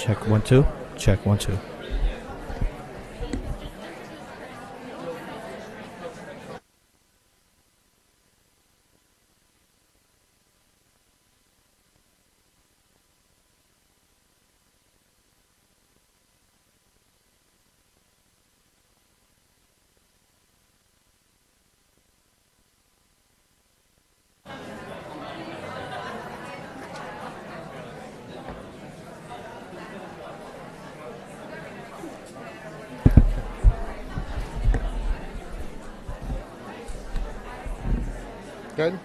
Check 1 2. Check 1 2. Good?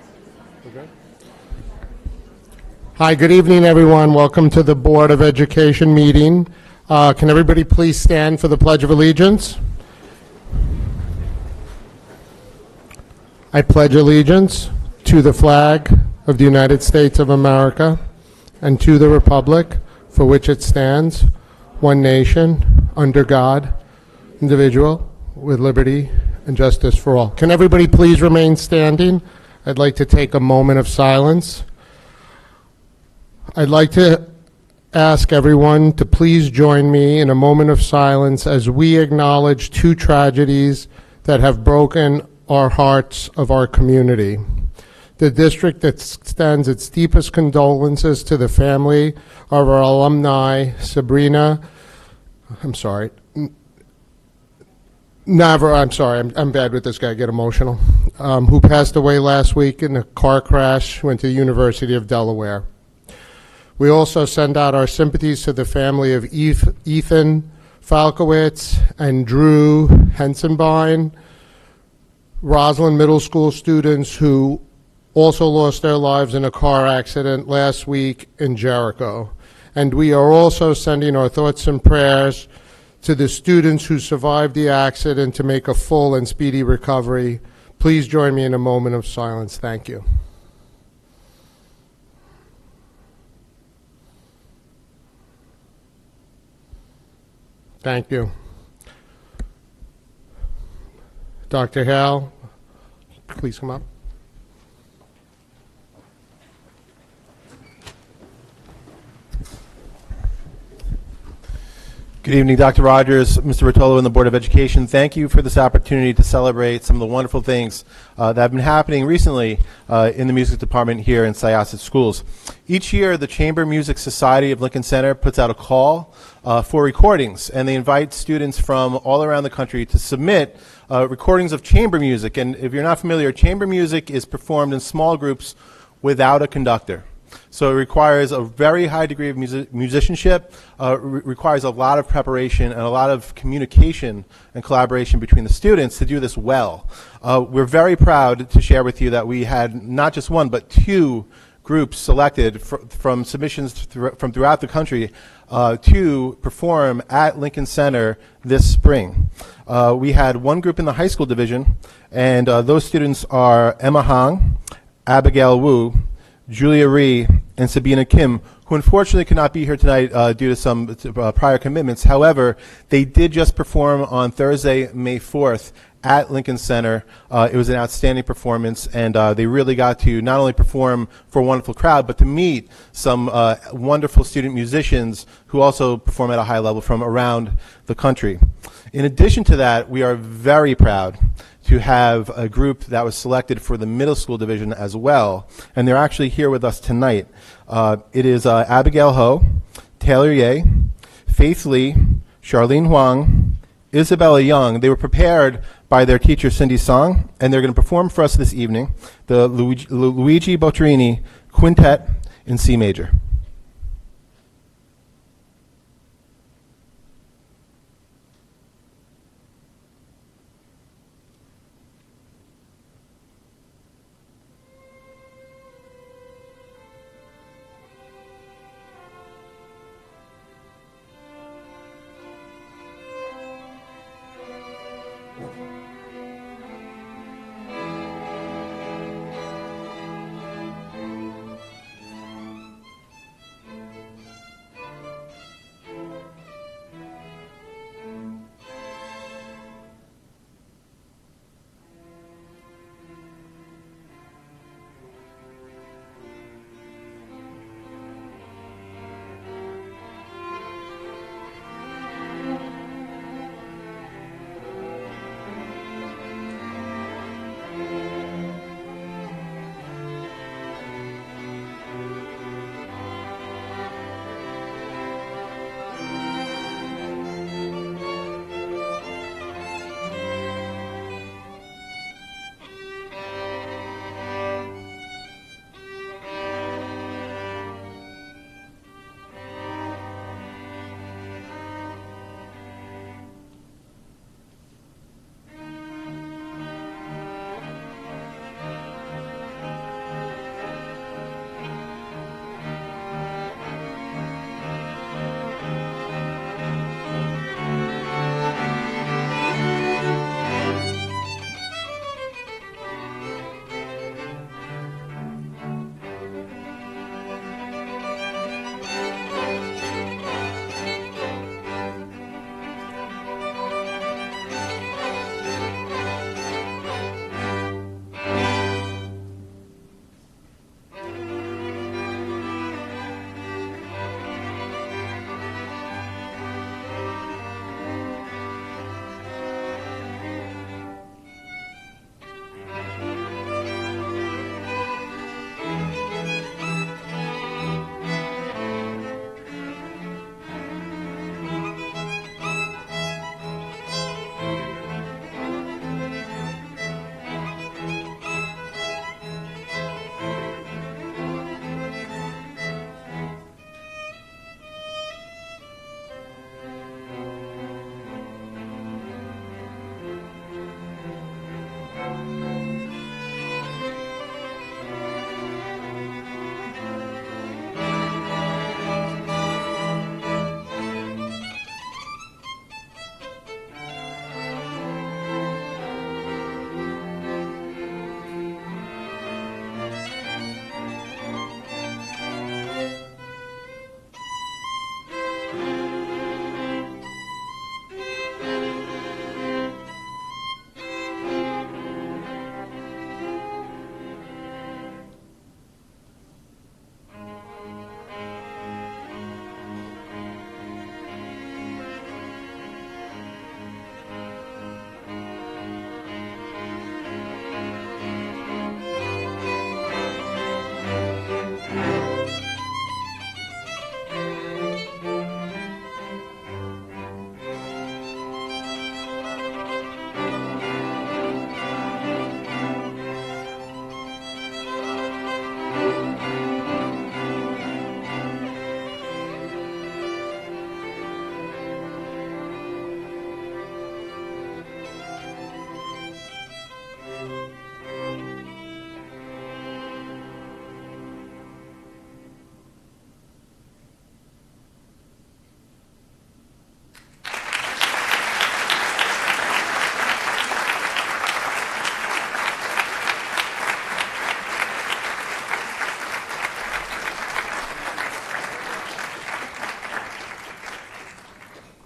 We're good? Hi, good evening, everyone. Welcome to the Board of Education meeting. Can everybody please stand for the Pledge of Allegiance? I pledge allegiance to the flag of the United States of America and to the republic for which it stands, one nation, under God, individual, with liberty and justice for all. Can everybody please remain standing? I'd like to take a moment of silence. I'd like to ask everyone to please join me in a moment of silence as we acknowledge two tragedies that have broken our hearts of our community. The district extends its deepest condolences to the family of our alumni, I'm bad with this guy, I get emotional, who passed away last week in a car crash, went to the University of Delaware. We also send out our sympathies to the family of Ethan Falkowitz and Drew Hensenbein, Roslyn Middle School students who also lost their lives in a car accident last week in Jericho. And we are also sending our thoughts and prayers to the students who survived the accident to make a full and speedy recovery. Please join me in a moment of silence. Thank you. Thank you. Dr. Hale, please come up. Good evening, Dr. Rogers, Mr. Rotolo, and the Board of Education. Thank you for this opportunity to celebrate some of the wonderful things that have been happening recently in the music department here in Syosset Schools. Each year, the Chamber Music Society of Lincoln Center puts out a call for recordings, and they invite students from all around the country to submit recordings of chamber music. And if you're not familiar, chamber music is performed in small groups without a conductor. So it requires a very high degree of musicianship, requires a lot of preparation and a lot of communication and collaboration between the students to do this well. We're very proud to share with you that we had not just one, but two groups selected from submissions from throughout the country to perform at Lincoln Center this spring. We had one group in the high school division, and those students are Emma Hong, Abigail Wu, Julia Rhee, and Sabina Kim, who unfortunately could not be here tonight due to some prior commitments. However, they did just perform on Thursday, May 4th at Lincoln Center. It was an outstanding performance, and they really got to not only perform for a wonderful crowd, but to meet some wonderful student musicians who also perform at a high level from around the country. In addition to that, we are very proud to have a group that was selected for the middle school division as well, and they're actually here with us tonight. It is Abigail Ho, Taylor Ye, Faith Lee, Charlene Huang, Isabella Young. They were prepared by their teacher Cindy Song, and they're going to perform for us this evening the Luigi Botterini Quintet in C major.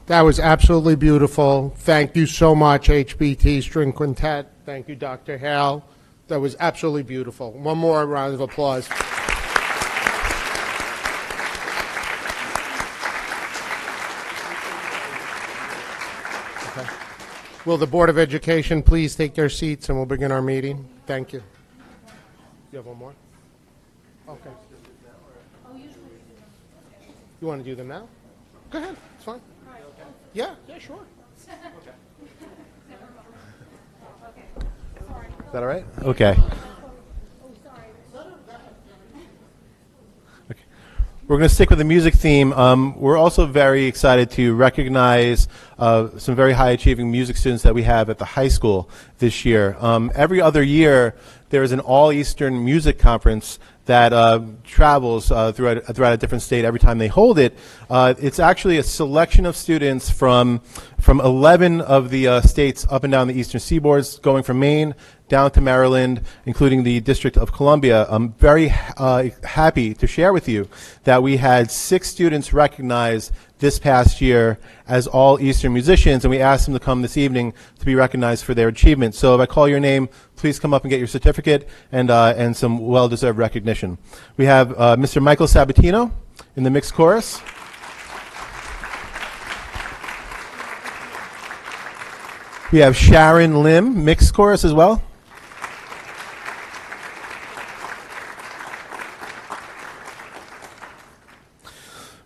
That was absolutely beautiful. Thank you so much, HBT String Quintet. Thank you, Dr. Hale. That was absolutely beautiful. One more round of applause. Okay. Will the Board of Education please take their seats and we'll begin our meeting? Thank you. You have one more? Okay. You want to do them now? Go ahead. It's fine. Yeah, sure. Is that all right? Okay. We're going to stick with the music theme. We're also very excited to recognize some very high-achieving music students that we have at the high school this year. Every other year, there is an all-Eastern music conference that travels throughout a different state every time they hold it. It's actually a selection of students from 11 of the states up and down the eastern seaboards, going from Maine down to Maryland, including the District of Columbia. I'm very happy to share with you that we had 6 students recognized this past year as all Eastern musicians, and we asked them to come this evening to be recognized for their achievement. So if I call your name, please come up and get your certificate and some well-deserved recognition. We have Mr. Michael Sabatino in the mixed chorus. We have Sharon Lim, mixed chorus as well.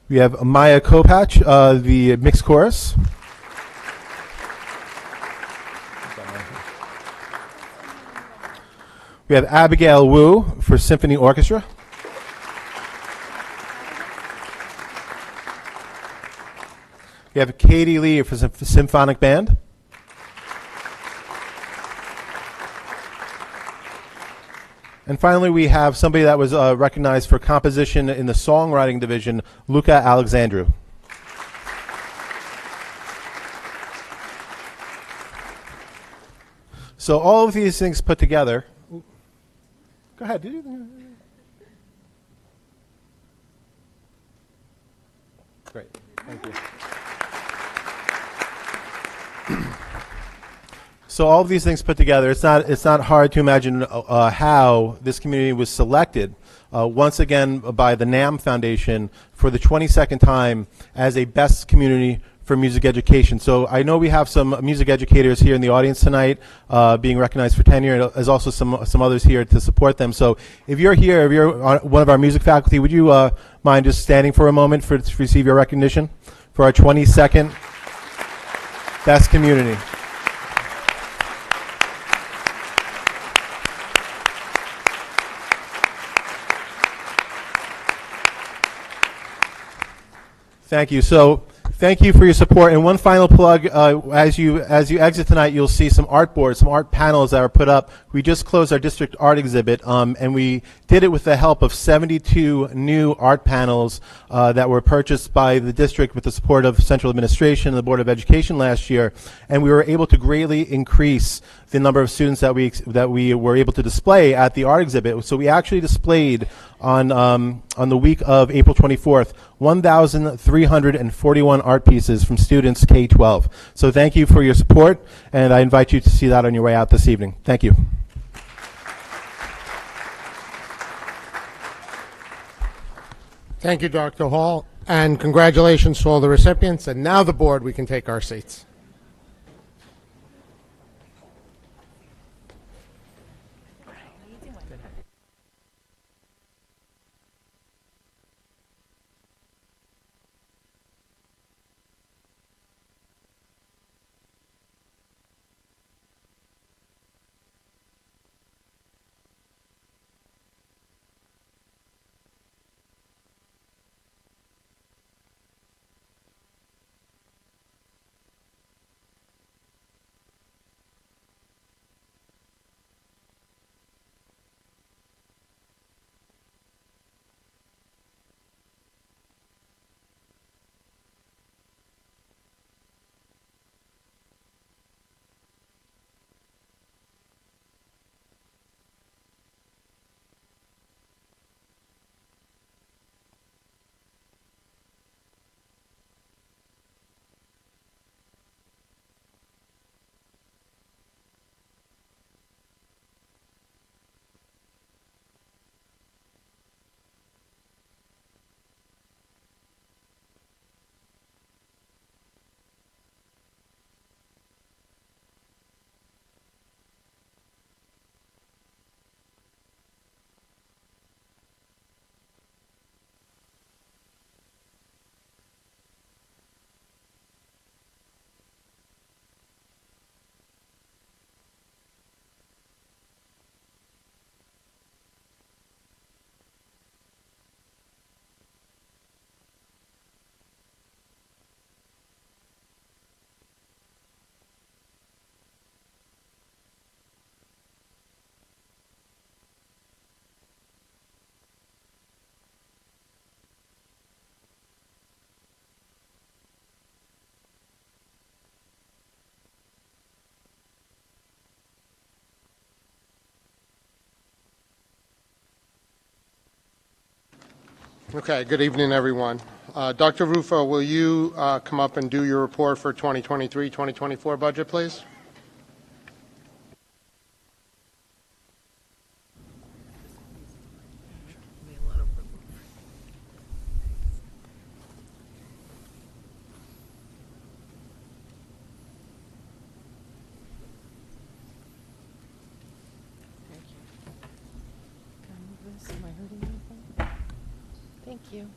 We have Maya Kopach, the mixed chorus. We have Abigail Wu for symphony orchestra. We have Katie Lee for symphonic band. And finally, we have somebody that was recognized for composition in the songwriting division, Luca Alexandru. So all of these things put together. Go ahead. Great. Thank you. So all of these things put together, it's not hard to imagine how this community was selected once again by the NAM Foundation for the 22nd time as a best community for music education. So I know we have some music educators here in the audience tonight being recognized for tenure. There's also some others here to support them. So if you're here, if you're one of our music faculty, would you mind just standing for a moment to receive your recognition for our 22nd best community? Thank you. So thank you for your support. And one final plug, as you exit tonight, you'll see some art boards, some art panels that are put up. We just closed our district art exhibit, and we did it with the help of 72 new art panels that were purchased by the district with the support of central administration and the Board of Education last year. And we were able to greatly increase the number of students that we were able to display at the art exhibit. So we actually displayed on the week of April 24th, 1,341 art pieces from students K-12. So thank you for your support, and I invite you to see that on your way out this evening. Thank you. Thank you, Dr. Hall, and congratulations to all the recipients. And now the board, we can take our seats. Okay, good evening, everyone. Dr. Rufo, will you come up and do your report for 2023-2024 budget, please? Am I hurting anything? Thank you.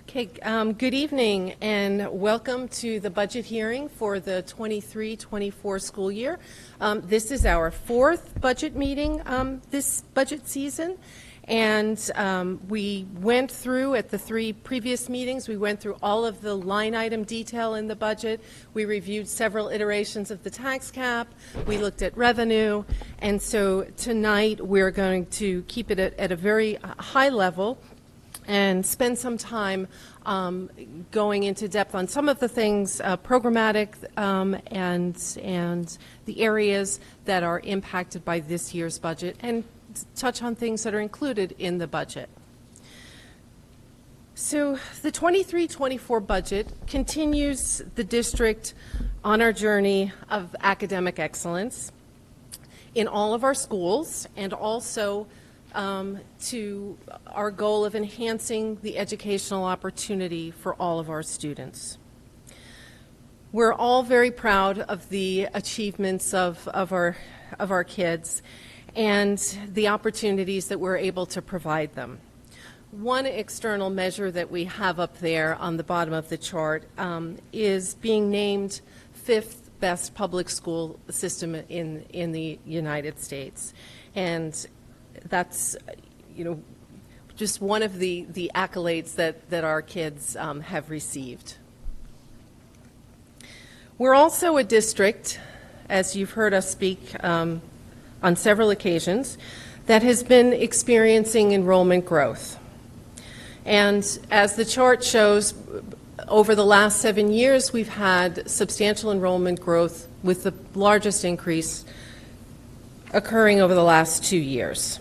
Okay, good evening and welcome to the budget hearing for the 23-24 school year. This is our fourth budget meeting this budget season. And we went through, at the three previous meetings, we went through all of the line item detail in the budget. We reviewed several iterations of the tax cap. We looked at revenue. And so tonight we're going to keep it at a very high level and spend some time going into depth on some of the things programmatic and the areas that are impacted by this year's budget, and touch on things that are included in the budget. So the 23-24 budget continues the district on our journey of academic excellence in all of our schools, and also to our goal of enhancing the educational opportunity for all of our students. We're all very proud of the achievements of our kids and the opportunities that we're able to provide them. One external measure that we have up there on the bottom of the chart is being named 5th best public school system in the United States. And that's, just one of the accolades that our kids have received. We're also a district, as you've heard us speak on several occasions, that has been experiencing enrollment growth. And as the chart shows, over the last 7 years, we've had substantial enrollment growth, with the largest increase occurring over the last 2 years.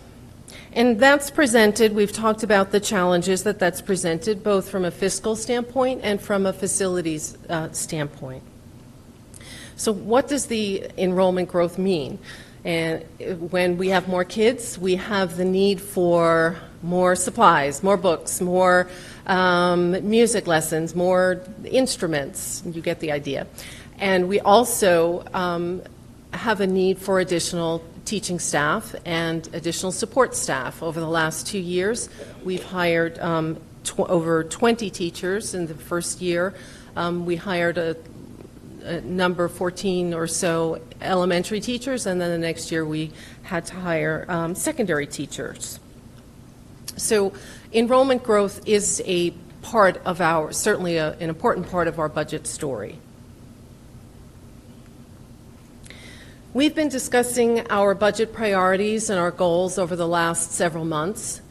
And that's presented, we've talked about the challenges that's presented, both from a fiscal standpoint and from a facilities standpoint. So what does the enrollment growth mean? And when we have more kids, we have the need for more supplies, more books, more music lessons, more instruments. You get the idea. And we also have a need for additional teaching staff and additional support staff. Over the last 2 years, we've hired over 20 teachers in the first year. We hired a number 14 or so elementary teachers, and then the next year we had to hire secondary teachers. So enrollment growth is a part of certainly an important part of our budget story. We've been discussing our budget priorities and our goals over the last several months,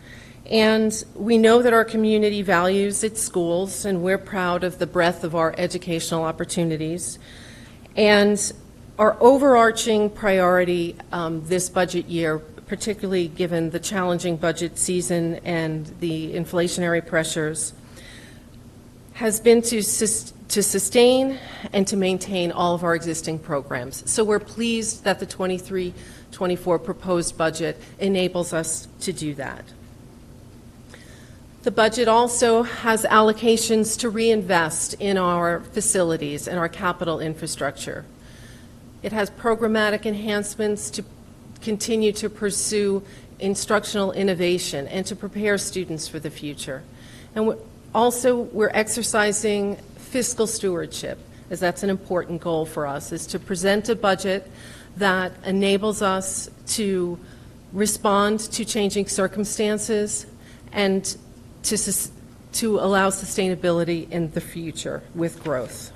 and we know that our community values its schools, and we're proud of the breadth of our educational opportunities. And our overarching priority this budget year, particularly given the challenging budget season and the inflationary pressures, has been to sustain and to maintain all of our existing programs. So we're pleased that the 23-24 proposed budget enables us to do that. The budget also has allocations to reinvest in our facilities and our capital infrastructure. It has programmatic enhancements to continue to pursue instructional innovation and to prepare students for the future. And we're exercising fiscal stewardship, as that's an important goal for us, is to present a budget that enables us to respond to changing circumstances and to allow sustainability in the future with growth.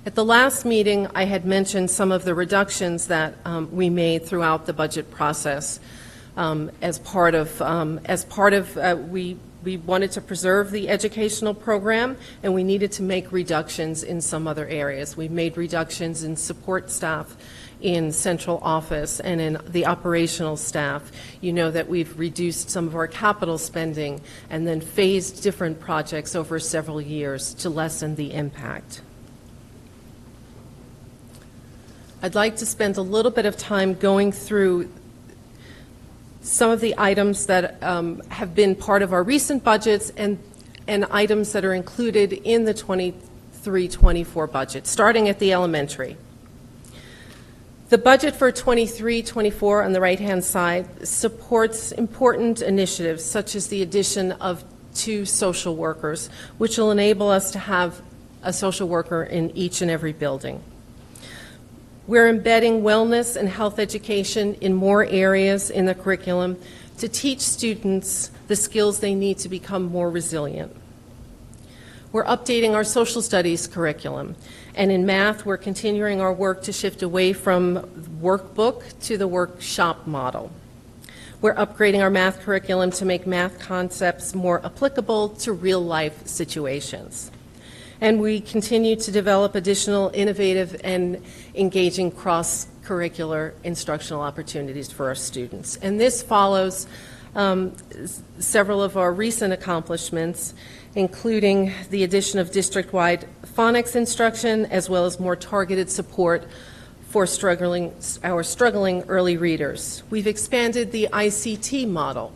At the last meeting, I had mentioned some of the reductions that we made throughout the budget process. We We wanted to preserve the educational program, and we needed to make reductions in some other areas. We made reductions in support staff, in central office, and in the operational staff. You know that we've reduced some of our capital spending and then phased different projects over several years to lessen the impact. I'd like to spend a little bit of time going through some of the items that have been part of our recent budgets and items that are included in the 23-24 budget, starting at the elementary. The budget for 23-24 on the right-hand side supports important initiatives such as the addition of 2 social workers, which will enable us to have a social worker in each and every building. We're embedding wellness and health education in more areas in the curriculum to teach students the skills they need to become more resilient. We're updating our social studies curriculum, and in math, we're continuing our work to shift away from workbook to the workshop model. We're upgrading our math curriculum to make math concepts more applicable to real-life situations. And we continue to develop additional innovative and engaging cross-curricular instructional opportunities for our students. And this follows several of our recent accomplishments, including the addition of district-wide phonics instruction, as well as more targeted support for our struggling early readers. We've expanded the ICT model.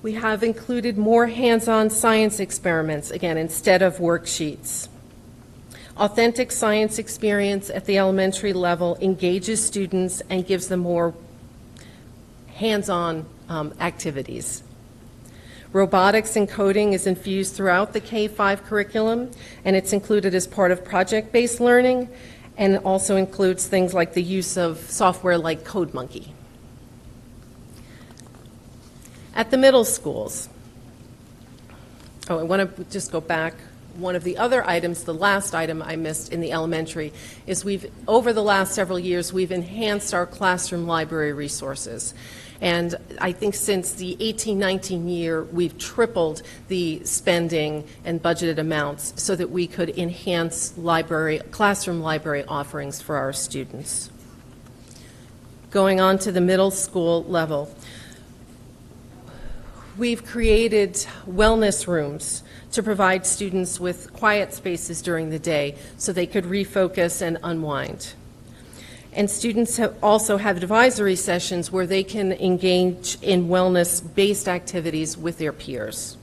We have included more hands-on science experiments, again, instead of worksheets. Authentic science experience at the elementary level engages students and gives them more hands-on activities. Robotics and coding is infused throughout the K-5 curriculum, and it's included as part of project-based learning, and also includes things like the use of software like CodeMonkey. At the middle schools, I want to just go back. One of the other items, the last item I missed in the elementary, is over the last several years, we've enhanced our classroom library resources. And I think since the 18-19 year, we've tripled the spending and budgeted amounts so that we could enhance classroom library offerings for our students. Going on to the middle school level, we've created wellness rooms to provide students with quiet spaces during the day so they could refocus and unwind. And students also have advisory sessions where they can engage in wellness-based activities with their peers.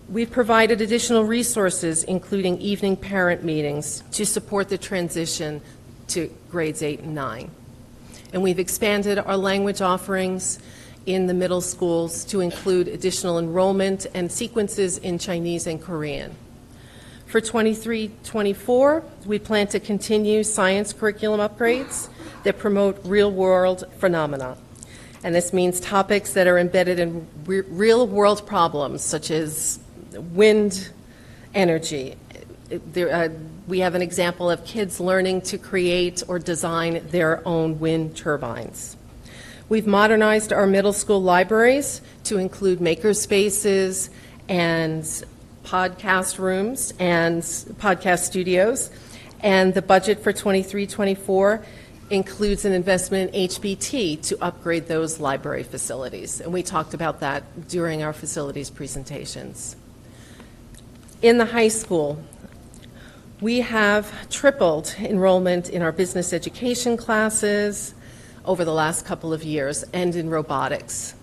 We've provided additional resources, including evening parent meetings, to support the transition to grades 8 and 9. And we've expanded our language offerings in the middle schools to include additional enrollment and sequences in Chinese and Korean. For 23-24, we plan to continue science curriculum upgrades that promote real-world phenomena. And this means topics that are embedded in real-world problems, such as wind energy. We have an example of kids learning to create or design their own wind turbines. We've modernized our middle school libraries to include maker spaces and podcast rooms and podcast studios. And the budget for 23-24 includes an investment in HBT to upgrade those library facilities. And we talked about that during our facilities presentations. In the high school, we have tripled enrollment in our business education classes over the last couple of years, and in robotics.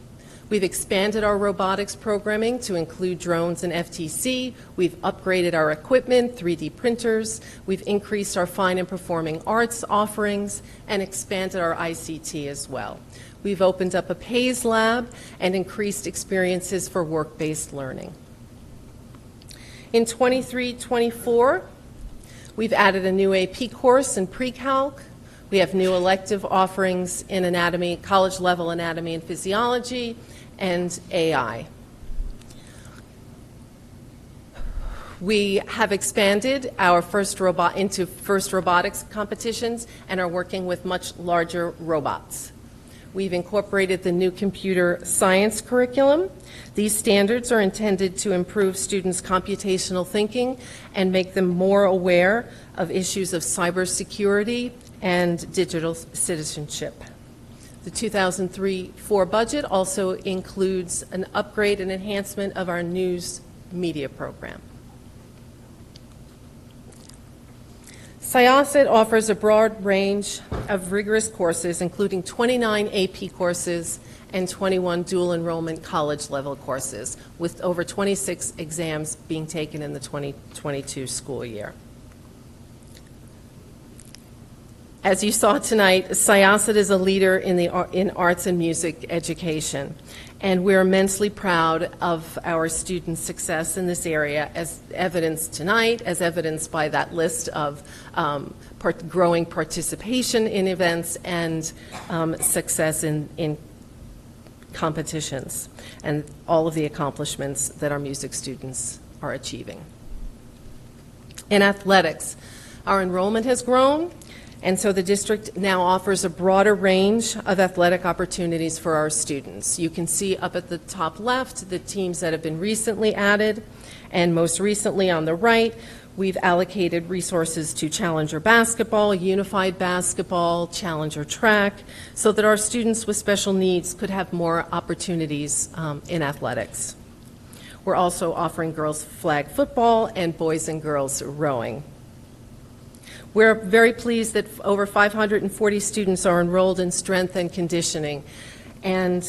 We've expanded our robotics programming to include drones and FTC. We've upgraded our equipment, 3D printers. We've increased our fine and performing arts offerings and expanded our ICT as well. We've opened up a PAYS lab and increased experiences for work-based learning. In 23-24, we've added a new AP course in pre-calc. We have new elective offerings in anatomy, college-level anatomy and physiology, and AI. We have expanded our first robotics competitions and are working with much larger robots. We've incorporated the new computer science curriculum. These standards are intended to improve students' computational thinking and make them more aware of issues of cybersecurity and digital citizenship. The 2003-04 budget also includes an upgrade and enhancement of our news media program. Syosset offers a broad range of rigorous courses, including 29 AP courses and 21 dual enrollment college-level courses, with over 26 exams being taken in the 2022 school year. As you saw tonight, Syosset is a leader in arts and music education, and we're immensely proud of our students' success in this area, as evidenced tonight, as evidenced by that list of growing participation in events and success in competitions, and all of the accomplishments that our music students are achieving. In athletics, our enrollment has grown, and so the district now offers a broader range of athletic opportunities for our students. You can see up at the top left the teams that have been recently added, and most recently on the right, we've allocated resources to Challenger basketball, Unified basketball, Challenger track, so that our students with special needs could have more opportunities in athletics. We're also offering girls flag football and boys and girls rowing. We're very pleased that over 540 students are enrolled in strength and conditioning, and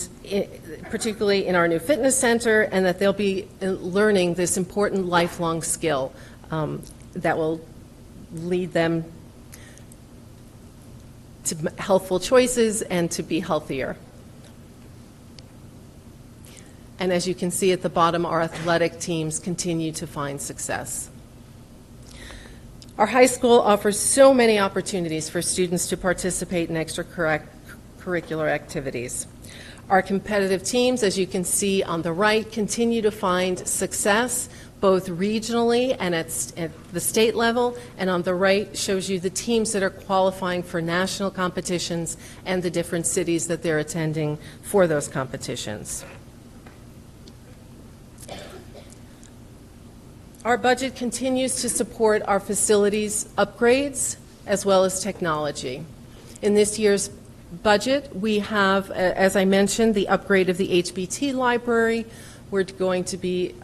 particularly in our new fitness center, and that they'll be learning this important lifelong skill that will lead them to healthful choices and to be healthier. And as you can see at the bottom, our athletic teams continue to find success. Our high school offers so many opportunities for students to participate in extracurricular activities. Our competitive teams, as you can see on the right, continue to find success both regionally and at the state level, and on the right shows you the teams that are qualifying for national competitions and the different cities that they're attending for those competitions. Our budget continues to support our facilities upgrades as well as technology. In this year's budget, we have, as I mentioned, the upgrade of the HBT library. We're going to be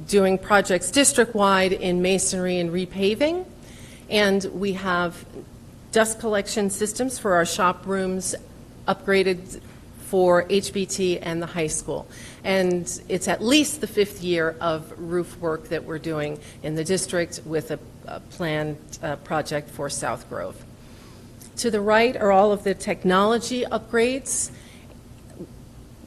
doing projects district-wide in masonry and repaving, and we have dust collection systems for our shop rooms upgraded for HBT and the high school. And it's at least the 5th year of roof work that we're doing in the district with a planned project for South Grove. To the right are all of the technology upgrades,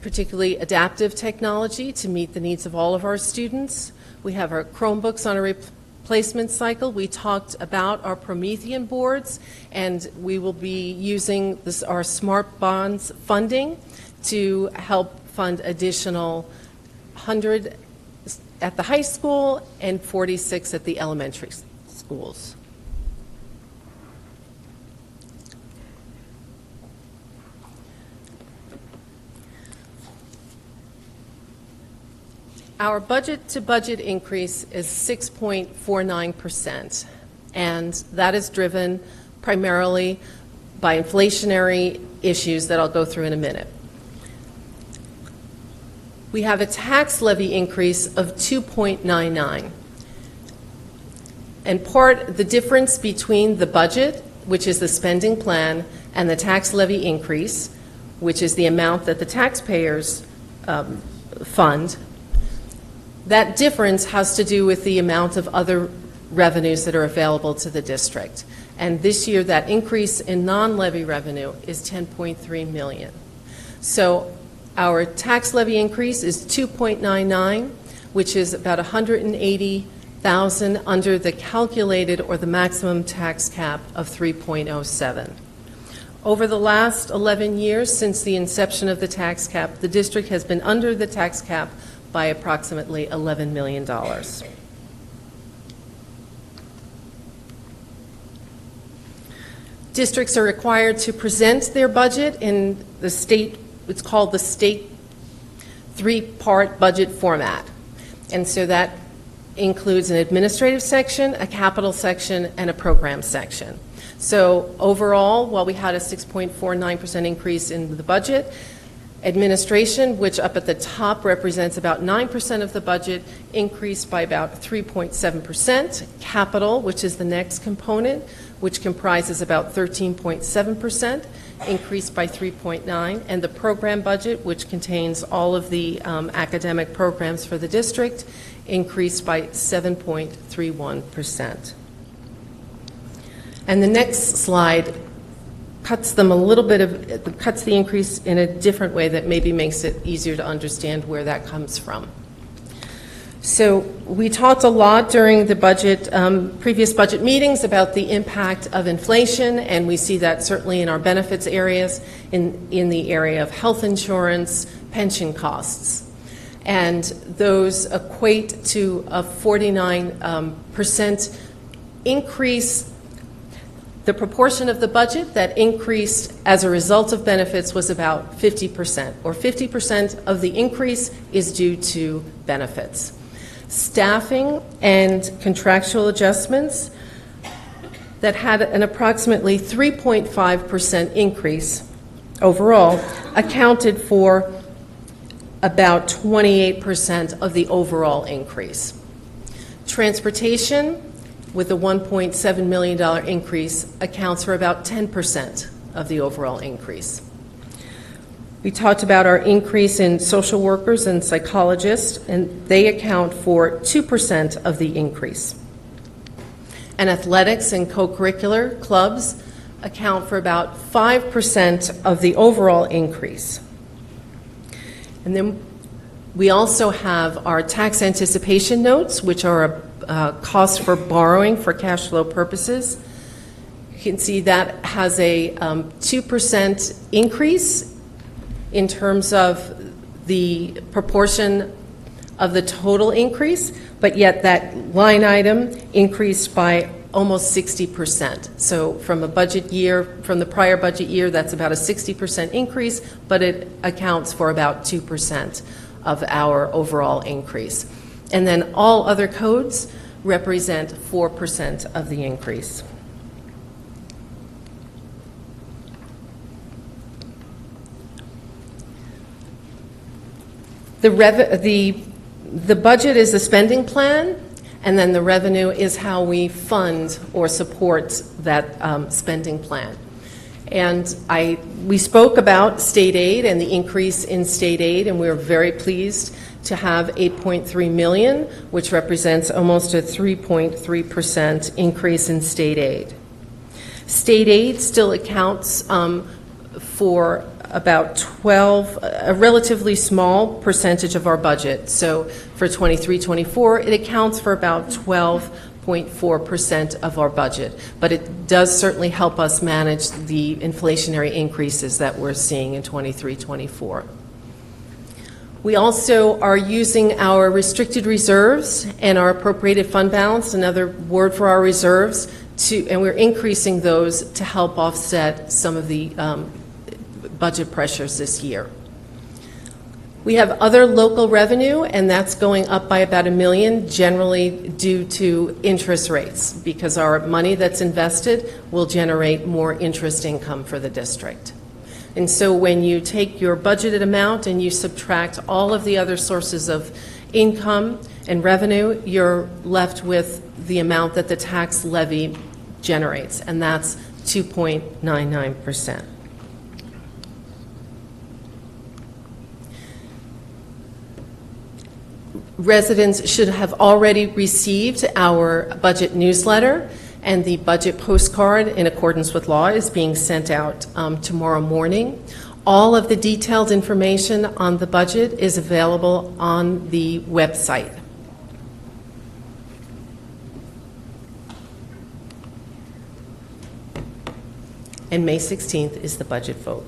particularly adaptive technology to meet the needs of all of our students. We have our Chromebooks on a replacement cycle. We talked about our Promethean boards, and we will be using our Smart Bonds funding to help fund additional 100 at the high school and 46 at the elementary schools. Our budget-to-budget increase is 6.49%, and that is driven primarily by inflationary issues that I'll go through in a minute. We have a tax levy increase of 2.99. And the difference between the budget, which is the spending plan, and the tax levy increase, which is the amount that the taxpayers fund, that difference has to do with the amount of other revenues that are available to the district. And this year, that increase in non-levy revenue is $10.3 million. So our tax levy increase is 2.99, which is about $180,000 under the calculated or the maximum tax cap of 3.07. Over the last 11 years since the inception of the tax cap, the district has been under the tax cap by approximately $11 million. Districts are required to present their budget in the state, it's called the state three-part budget format. And so that includes an administrative section, a capital section, and a program section. So overall, while we had a 6.49% increase in the budget, administration, which up at the top represents about 9% of the budget, increased by about 3.7%. Capital, which is the next component, which comprises about 13.7%, increased by 3.9%. And the program budget, which contains all of the academic programs for the district, increased by 7.31%. And the next slide cuts them a little bit of, cuts the increase in a different way that maybe makes it easier to understand where that comes from. So we talked a lot during the budget, previous budget meetings about the impact of inflation, and we see that certainly in our benefits areas, in the area of health insurance, pension costs. And those equate to a 49% increase. The proportion of the budget that increased as a result of benefits was about 50%, or 50% of the increase is due to benefits. Staffing and contractual adjustments that had an approximately 3.5% increase overall accounted for about 28% of the overall increase. Transportation, with a $1.7 million increase, accounts for about 10% of the overall increase. We talked about our increase in social workers and psychologists, and they account for 2% of the increase. And athletics and co-curricular clubs account for about 5% of the overall increase. And then we also have our tax anticipation notes, which are a cost for borrowing for cash flow purposes. You can see that has a 2% increase in terms of the proportion of the total increase, but yet that line item increased by almost 60%. So from a budget year, from the prior budget year, that's about a 60% increase, but it accounts for about 2% of our overall increase. And then all other codes represent 4% of the increase. The budget is the spending plan, and then the revenue is how we fund or support that spending plan. And we spoke about state aid and the increase in state aid, and we were very pleased to have $8.3 million, which represents almost a 3.3% increase in state aid. State aid still accounts for about a relatively small percentage of our budget. So for 23-24, it accounts for about 12.4% of our budget. But it does certainly help us manage the inflationary increases that we're seeing in 23-24. We also are using our restricted reserves and our appropriated fund balance, another word for our reserves, and we're increasing those to help offset some of the budget pressures this year. We have other local revenue, and that's going up by about $1 million, generally due to interest rates, because our money that's invested will generate more interest income for the district. And so when you take your budgeted amount and you subtract all of the other sources of income and revenue, you're left with the amount that the tax levy generates, and that's 2.99%. Residents should have already received our budget newsletter, and the budget postcard, in accordance with law, is being sent out tomorrow morning. All of the detailed information on the budget is available on the website. And May 16th is the budget vote.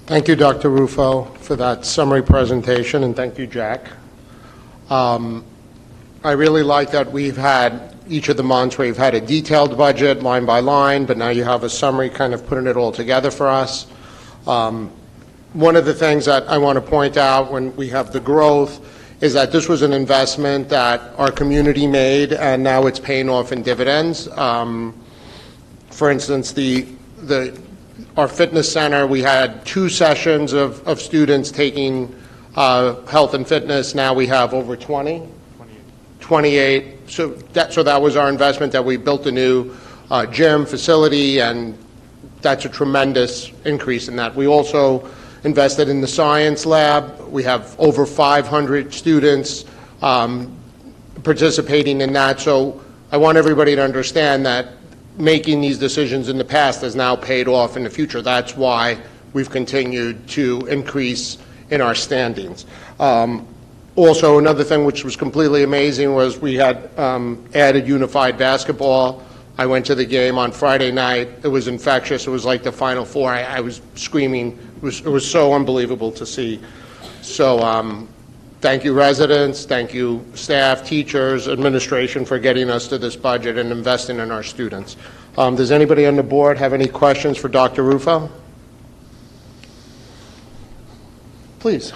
Thank you, Dr. Ruffo, for that summary presentation, and thank you, Jack. I really like that we've had each of the months where you've had a detailed budget line by line, but now you have a summary kind of putting it all together for us. One of the things that I want to point out when we have the growth is that this was an investment that our community made, and now it's paying off in dividends. For instance, our fitness center, we had 2 sessions of students taking health and fitness. Now we have over 28. So that was our investment, that we built a new gym facility, and that's a tremendous increase in that. We also invested in the science lab. We have over 500 students participating in that. So I want everybody to understand that making these decisions in the past has now paid off in the future. That's why we've continued to increase in our standings. Also, another thing which was completely amazing was we had added unified basketball. I went to the game on Friday night. It was infectious. It was like the Final Four. I was screaming. It was so unbelievable to see. So thank you, residents. Thank you, staff, teachers, administration, for getting us to this budget and investing in our students. Does anybody on the board have any questions for Dr. Rufo? Please.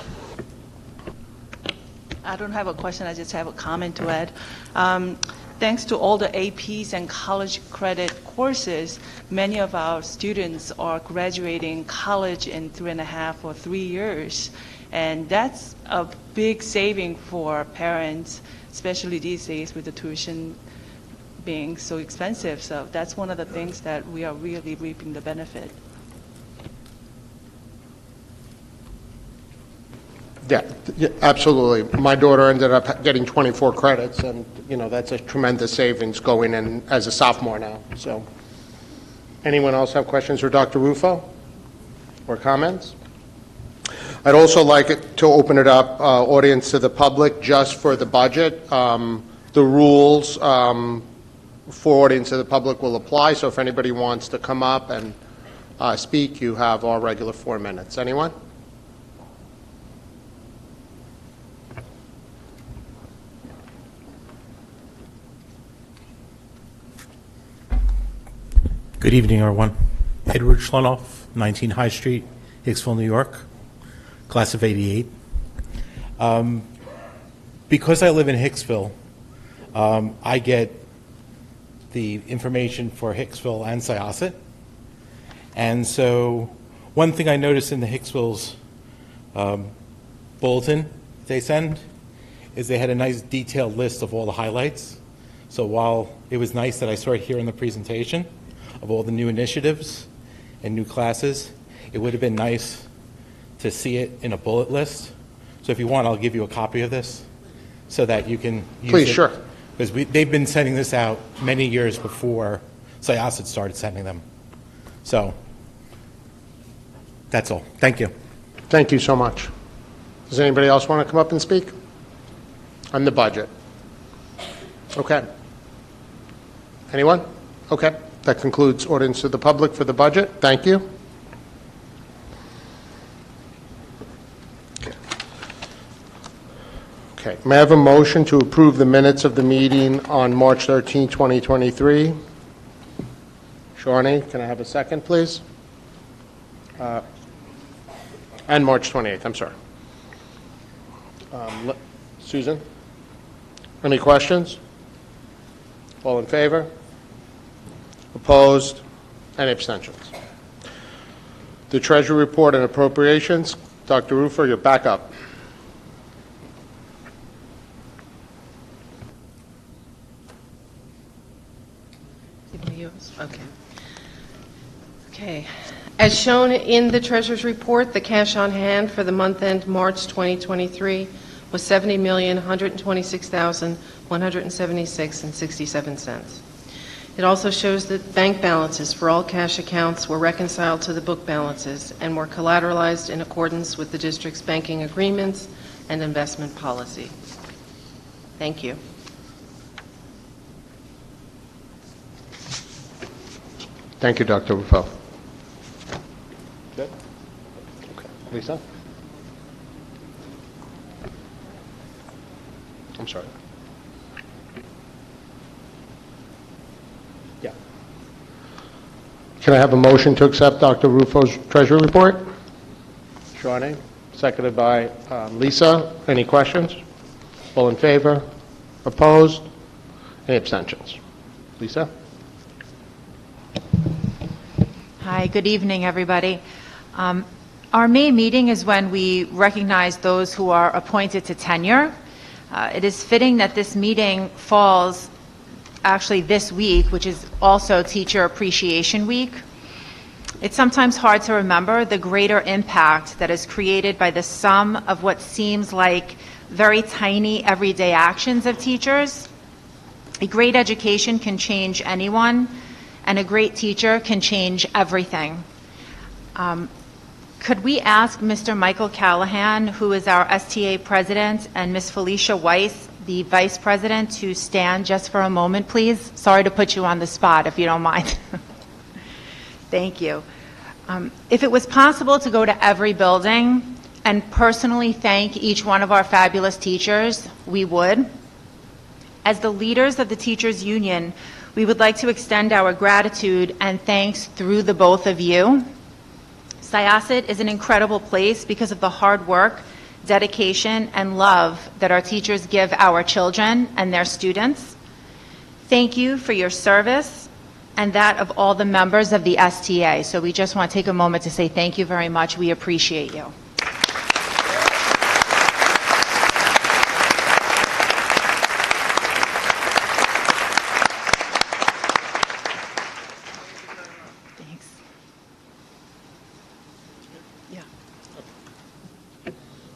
I don't have a question, I just have a comment to add. Thanks to all the APs and college credit courses, many of our students are graduating college in 3.5 or 3 years. And that's a big saving for parents, especially these days with the tuition being so expensive. So that's one of the things that we are really reaping the benefit. Yeah, absolutely. My daughter ended up getting 24 credits, and that's a tremendous savings going in as a sophomore now. So, anyone else have questions for Dr. Rufo or comments? I'd also like to open it up, audience, to the public just for the budget. The rules for audience to the public will apply. So, if anybody wants to come up and speak, you have our regular 4 minutes. Anyone? Good evening, everyone. Edward Schlonoff, 19 High Street, Hicksville, New York, class of '88. Because I live in Hicksville, I get the information for Hicksville and Syosset. And so one thing I noticed in the Hicksville's bulletin they send is they had a nice detailed list of all the highlights. So while it was nice that I saw it here in the presentation, of all the new initiatives and new classes, it would have been nice to see it in a bullet list. So if you want, I'll give you a copy of this so that you can use Please, it. sure. Because they've been sending this out many years before Syosset started sending them. So that's all. Thank you. Thank you so much. Does anybody else want to come up and speak on the budget? Okay. Anyone? Okay. That concludes audience to the public for the budget. Thank you. Okay. May I have a motion to approve the minutes of the meeting on March 13, 2023? Shawnee, can I have a second, please? And March 28th, I'm sorry. Susan? Any questions? All in favor? Opposed? Any abstentions? The Treasury Report and Appropriations. Dr. Rufo, you're back up. Okay. As shown in the Treasurer's Report, the cash on hand for the month end March 2023 was $70,126,176.67. It also shows that bank balances for all cash accounts were reconciled to the book balances and were collateralized in accordance with the district's banking agreements and investment policy. Thank you. Thank you, Dr. Rufo. Good? Okay. Lisa? I'm sorry. Yeah. Can I have a motion to accept Dr. Rufo's Treasury Report? Shawnee, seconded by Lisa. Any questions? All in favor? Opposed? Any abstentions? Lisa? Hi, good evening, everybody. Our May meeting is when we recognize those who are appointed to tenure. It is fitting that this meeting falls actually this week, which is also Teacher Appreciation Week. It's sometimes hard to remember the greater impact that is created by the sum of what seems like very tiny everyday actions of teachers. A great education can change anyone, and a great teacher can change everything. Could we ask Mr. Michael Callahan, who is our STA president, and Ms. Felicia Weiss, the vice president, to stand just for a moment, please? Sorry to put you on the spot, if you don't mind. Thank you. If it was possible to go to every building and personally thank each one of our fabulous teachers, we would. As the leaders of the Teachers Union, we would like to extend our gratitude and thanks through the both of you. Syosset is an incredible place because of the hard work, dedication, and love that our teachers give our children and their students. Thank you for your service and that of all the members of the STA. So we just want to take a moment to say thank you very much. We appreciate you.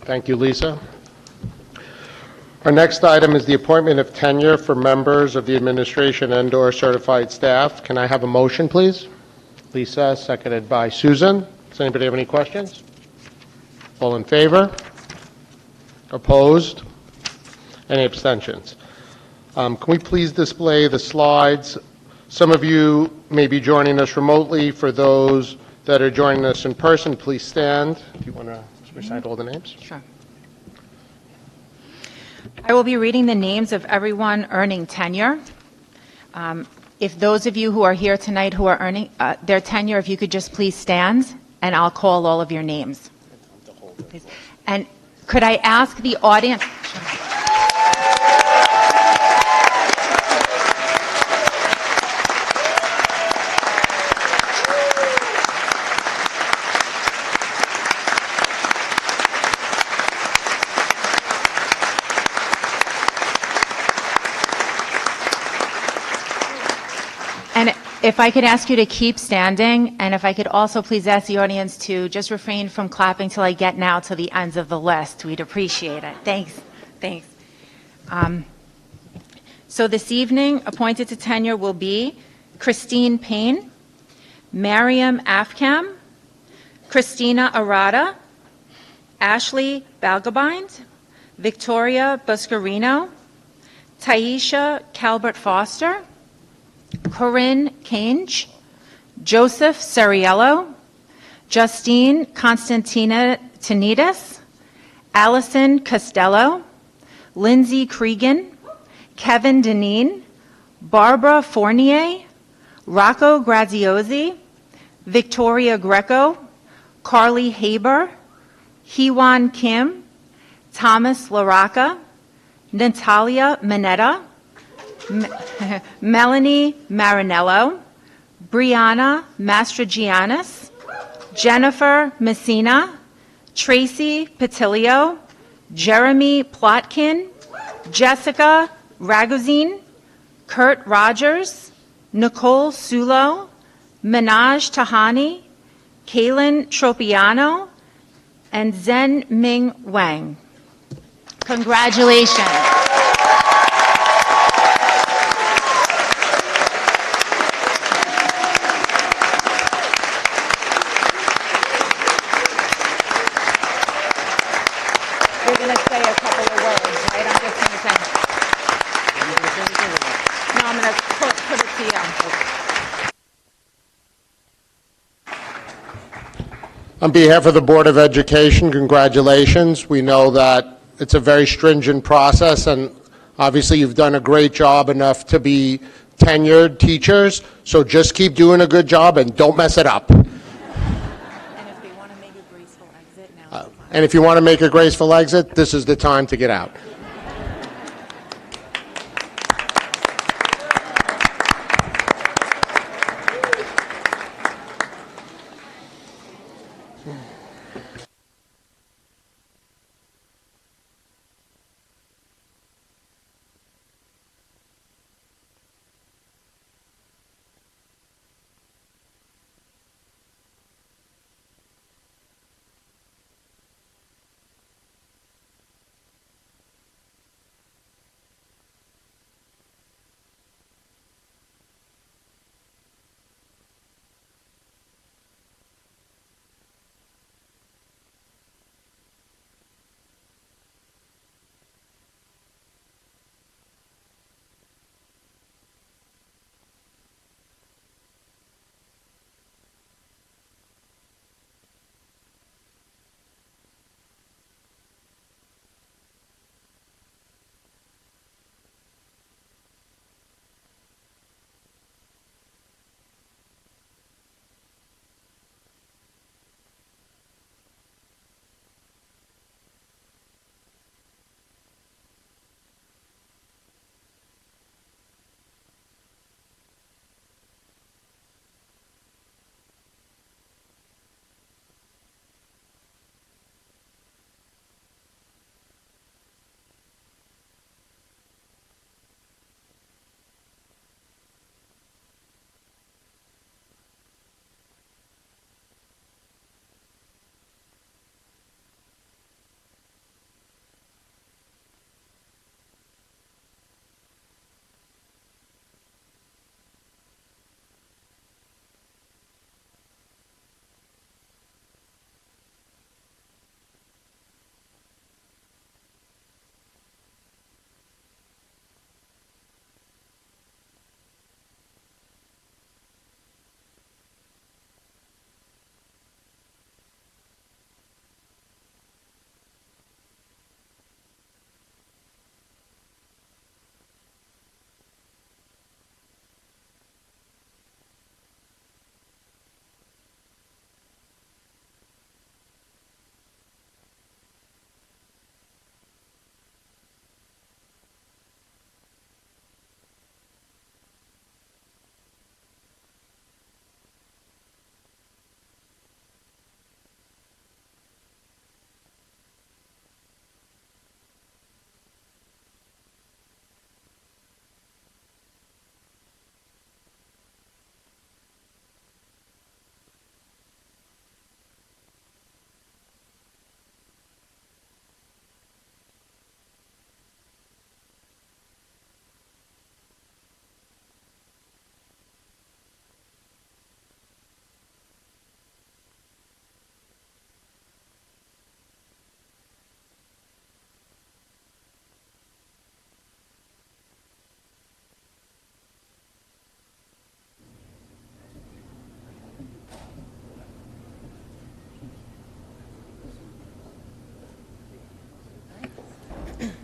Thank you, Lisa. Our next item is the appointment of tenure for members of the administration and/or certified staff. Can I have a motion, please? Lisa, seconded by Susan. Does anybody have any questions? All in favor? Opposed? Any abstentions? Can we please display the slides? Some of you may be joining us remotely. For those that are joining us in person, please stand. Do you want to recite all the names? Sure. I will be reading the names of everyone earning tenure. If those of you who are here tonight who are earning their tenure, if you could just please stand, and I'll call all of your names. And could I ask the audience... If I could ask you to keep standing, and if I could also please ask the audience to just refrain from clapping till I get now to the ends of the list. We'd appreciate it. Thanks. Thanks. So this evening, appointed to tenure will be Christine Payne, Mariam Afkam, Christina Arata, Ashley Balgabind, Victoria Buscarino, Taisha Calbert Foster, Corinne Cange, Joseph Ceriello, Justine Constantina Tenidas, Allison Costello, Lindsay Cregan, Kevin Deneen, Barbara Fournier, Rocco Graziosi, Victoria Greco, Carly Haber, Hewan Kim, Thomas LaRocca, Natalia Mineta, Melanie Marinello, Brianna Mastrogiannis, Jennifer Messina, Tracy Patilio, Jeremy Plotkin, Jessica Ragozine, Kurt Rogers, Nicole Sulo, Minaj Tahani, Kaylin Tropiano, and Zen Ming Wang. Congratulations. You're going to say a couple of words, right? I'm just going to say. No, I'm going to put it to you. On behalf of the Board of Education, congratulations. We know that it's a very stringent process, and Obviously, you've done a great job, enough to be tenured teachers, so just keep doing a good job and don't mess it up. And if they want to make a graceful exit, now. And if you want to make a graceful exit, this is the time to get out.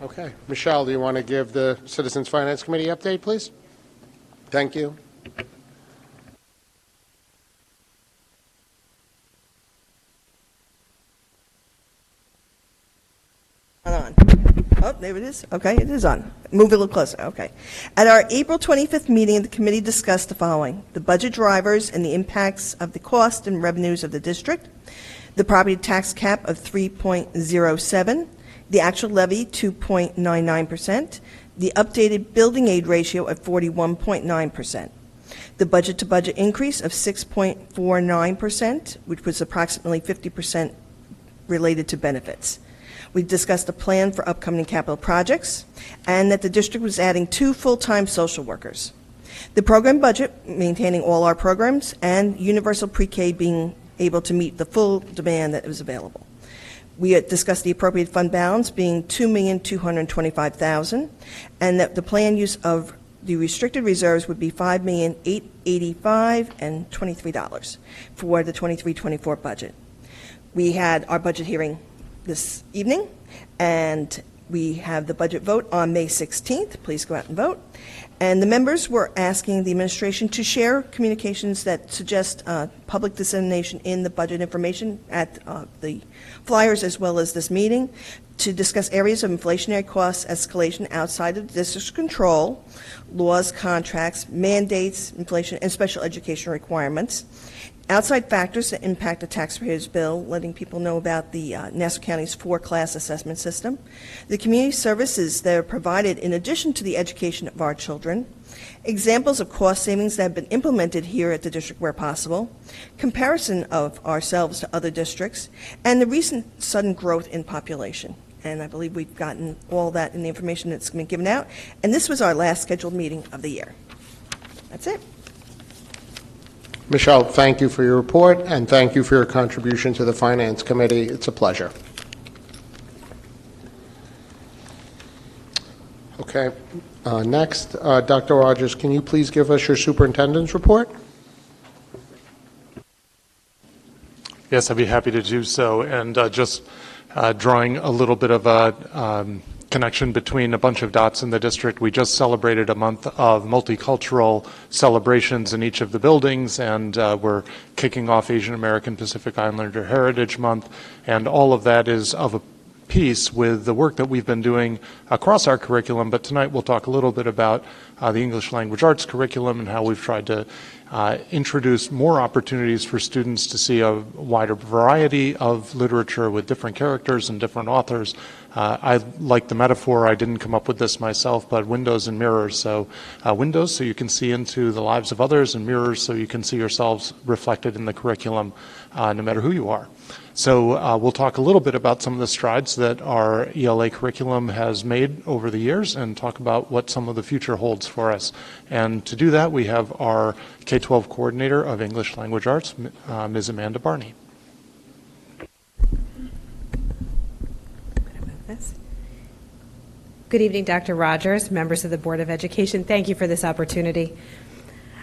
Okay. Michelle, do you want to give the Citizens Finance Committee update, please? Thank you. On. Oh, there it is. Okay, it is on. Move it a little closer. Okay. At our April 25th meeting, the committee discussed the following: the budget drivers and the impacts of the cost and revenues of the district, the property tax cap of 3.07, the actual levy 2.99%, the updated building aid ratio at 41.9%, the budget-to-budget increase of 6.49%, which was approximately 50% related to benefits. We discussed a plan for upcoming capital projects, and that the district was adding 2 full-time social workers. The program budget, maintaining all our programs, and universal pre-K being able to meet the full demand that was available. We had discussed the appropriate fund balance being $2,225,000, and that the planned use of the restricted reserves would be $5,885,000 and $23 for the 23-24 budget. We had our budget hearing this evening, and We have the budget vote on May 16th. Please go out and vote. And the members were asking the administration to share communications that suggest public dissemination in the budget information at the flyers as well as this meeting to discuss areas of inflationary cost escalation outside of the district's control, laws, contracts, mandates, inflation, and special education requirements. Outside factors that impact the taxpayer's bill, letting people know about the Nassau County's 4-class assessment system, the community services that are provided in addition to the education of our children, examples of cost savings that have been implemented here at the district where possible, comparison of ourselves to other districts, and the recent sudden growth in population. And I believe we've gotten all that in the information that's been given out. And this was our last scheduled meeting of the year. That's it. Michelle, thank you for your report, and thank you for your contribution to the Finance Committee. It's a pleasure. Okay. Next, Dr. Rogers, can you please give us your superintendent's report? Yes, I'd be happy to do so. And just drawing a little bit of a connection between a bunch of dots in the district. We just celebrated a month of multicultural celebrations in each of the buildings, and we're kicking off Asian American Pacific Islander Heritage Month, and all of that is of a piece with the work that we've been doing across our curriculum. But tonight we'll talk a little bit about the English Language Arts curriculum and how we've tried to introduce more opportunities for students to see a wider variety of literature with different characters and different authors. I like the metaphor, I didn't come up with this myself, but windows and mirrors. So windows so you can see into the lives of others, and mirrors so you can see yourselves reflected in the curriculum no matter who you are. So we'll talk a little bit about some of the strides that our ELA curriculum has made over the years and talk about what some of the future holds for us. And to do that, we have our K-12 coordinator of English Language Arts, Ms. Amanda Barney. Good evening, Dr. Rogers, members of the Board of Education. Thank you for this opportunity.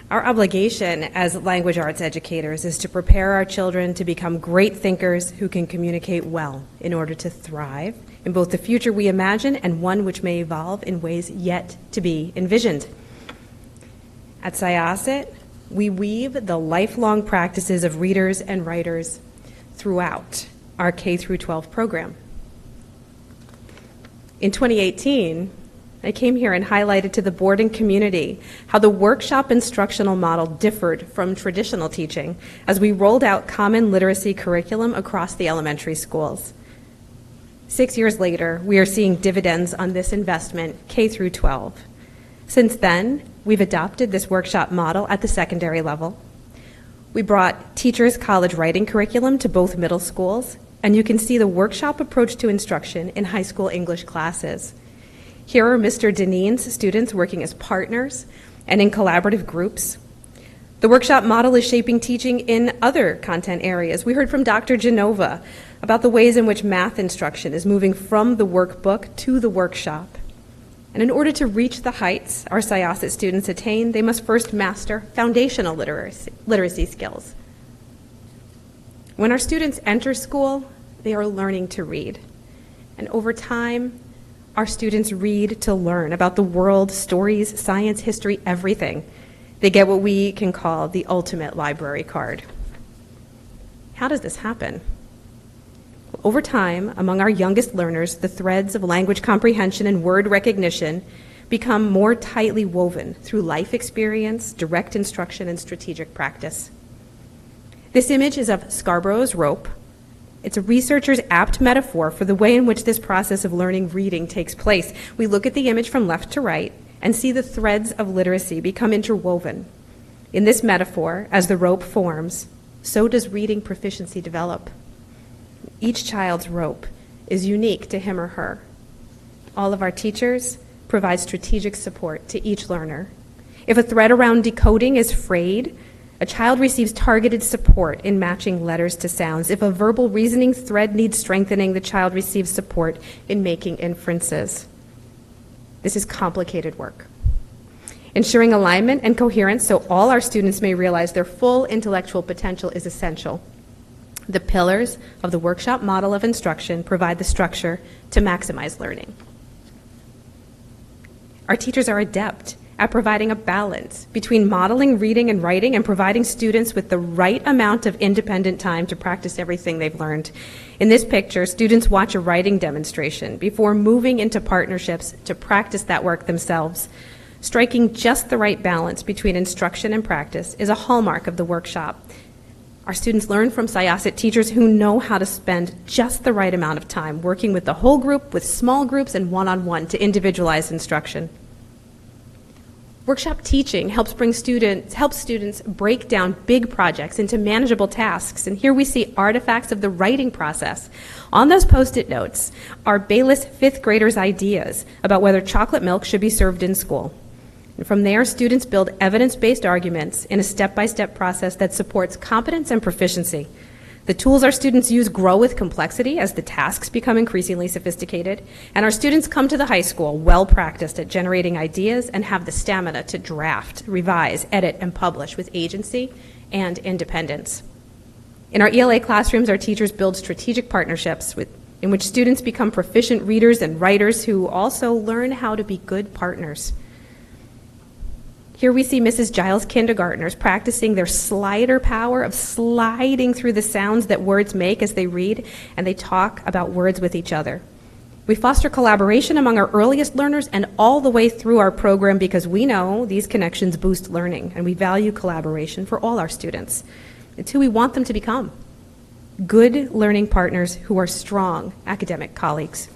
Our obligation as language arts educators is to prepare our children to become great thinkers who can communicate well in order to thrive in both the future we imagine and one which may evolve in ways yet to be envisioned. At Syosset, we weave the lifelong practices of readers and writers throughout our K-12 program. In 2018, I came here and highlighted to the board and community how the workshop instructional model differed from traditional teaching as we rolled out common literacy curriculum across the elementary schools. 6 years later, we are seeing dividends on this investment K-12. Since then, we've adopted this workshop model at the secondary level. We brought teachers' college writing curriculum to both middle schools, and you can see the workshop approach to instruction in high school English classes. Here are Mr. Deneen's students working as partners and in collaborative groups. The workshop model is shaping teaching in other content areas. We heard from Dr. Genova about the ways in which math instruction is moving from the workbook to the workshop. And in order to reach the heights our Syosset students attain, they must first master foundational literacy skills. When our students enter school, they are learning to read. And over time, our students read to learn about the world, stories, science, history, everything. They get what we can call the ultimate library card. How does this happen? Over time, among our youngest learners, the threads of language comprehension and word recognition become more tightly woven through life experience, direct instruction, and strategic practice. This image is of Scarborough's rope. It's a researcher's apt metaphor for the way in which this process of learning reading takes place. We look at the image from left to right and see the threads of literacy become interwoven. In this metaphor, as the rope forms, so does reading proficiency develop. Each child's rope is unique to him or her. All of our teachers provide strategic support to each learner. If a thread around decoding is frayed, a child receives targeted support in matching letters to sounds. If a verbal reasoning thread needs strengthening, the child receives support in making inferences. This is complicated work. Ensuring alignment and coherence so all our students may realize their full intellectual potential is essential. The pillars of the workshop model of instruction provide the structure to maximize learning. Our teachers are adept at providing a balance between modeling reading and writing and providing students with the right amount of independent time to practice everything they've learned. In this picture, students watch a writing demonstration before moving into partnerships to practice that work themselves. Striking just the right balance between instruction and practice is a hallmark of the workshop. Our students learn from Syosset teachers who know how to spend just the right amount of time working with the whole group, with small groups, and one-on-one to individualize instruction. Workshop teaching helps students break down big projects into manageable tasks, and here we see artifacts of the writing process. On those Post-it notes are Bayless fifth graders' ideas about whether chocolate milk should be served in school. And from there, students build evidence-based arguments in a step-by-step process that supports competence and proficiency. The tools our students use grow with complexity as the tasks become increasingly sophisticated, and our students come to the high school well-practiced at generating ideas and have the stamina to draft, revise, edit, and publish with agency and independence. In our ELA classrooms, our teachers build strategic partnerships in which students become proficient readers and writers who also learn how to be good partners. Here we see Mrs. Giles kindergartners practicing their slider power of sliding through the sounds that words make as they read, and they talk about words with each other. We foster collaboration among our earliest learners and all the way through our program because we know these connections boost learning, and we value collaboration for all our students. It's who we want them to become. Good learning partners who are strong academic colleagues.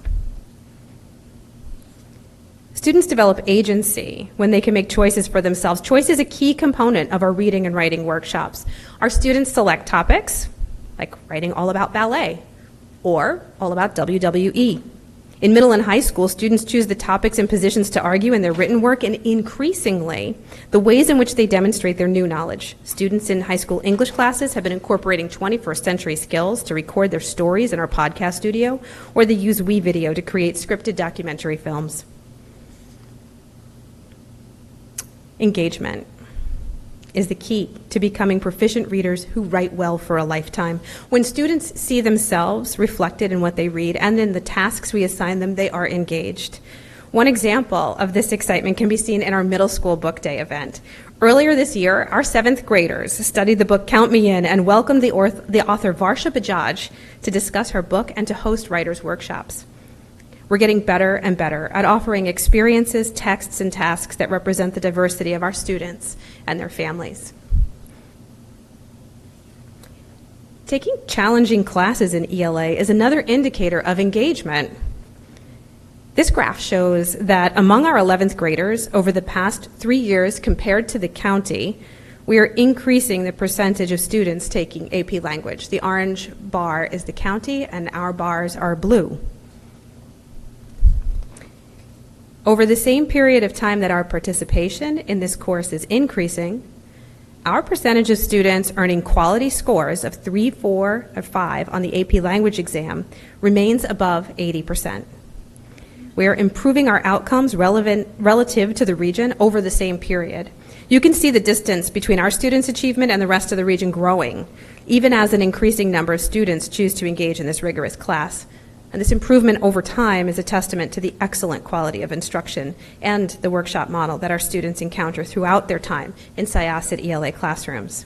Students develop agency when they can make choices for themselves. Choice is a key component of our reading and writing workshops. Our students select topics, like writing all about ballet or all about WWE. In middle and high school, students choose the topics and positions to argue in their written work and increasingly the ways in which they demonstrate their new knowledge. Students in high school English classes have been incorporating 21st century skills to record their stories in our podcast studio, or they use WeVideo to create scripted documentary films. Engagement is the key to becoming proficient readers who write well for a lifetime. When students see themselves reflected in what they read and in the tasks we assign them, they are engaged. One example of this excitement can be seen in our middle school book day event. Earlier this year, our 7th graders studied the book Count Me In and welcomed the author Varsha Bajaj to discuss her book and to host writers' workshops. We're getting better and better at offering experiences, texts, and tasks that represent the diversity of our students and their families. Taking challenging classes in ELA is another indicator of engagement. This graph shows that among our 11th graders over the past 3 years compared to the county, we are increasing the percentage of students taking AP language. The orange bar is the county and our bars are blue. Over the same period of time that our participation in this course is increasing, our percentage of students earning quality scores of 3, 4, or 5 on the AP language exam remains above 80%. We are improving our outcomes relative to the region over the same period. You can see the distance between our students' achievement and the rest of the region growing, even as an increasing number of students choose to engage in this rigorous class. And this improvement over time is a testament to the excellent quality of instruction and the workshop model that our students encounter throughout their time in Syosset ELA classrooms.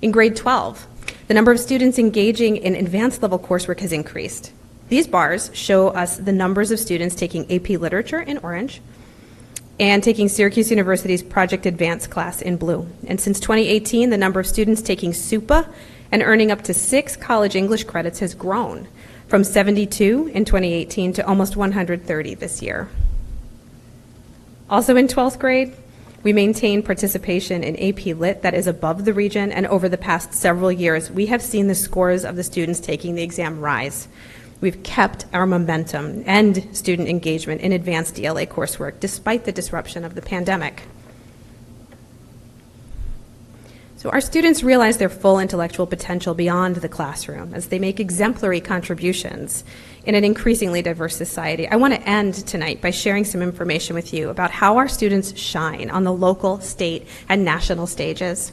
In grade 12, the number of students engaging in advanced level coursework has increased. These bars show us the numbers of students taking AP Literature in orange and taking Syracuse University's Project Advance class in blue. And since 2018, the number of students taking SUPA and earning up to 6 college English credits has grown from 72 in 2018 to almost 130 this year. Also in 12th grade, we maintain participation in AP Lit that is above the region, and over the past several years, we have seen the scores of the students taking the exam rise. We've kept our momentum and student engagement in advanced ELA coursework despite the disruption of the pandemic. So our students realize their full intellectual potential beyond the classroom as they make exemplary contributions in an increasingly diverse society. I want to end tonight by sharing some information with you about how our students shine on the local, state, and national stages.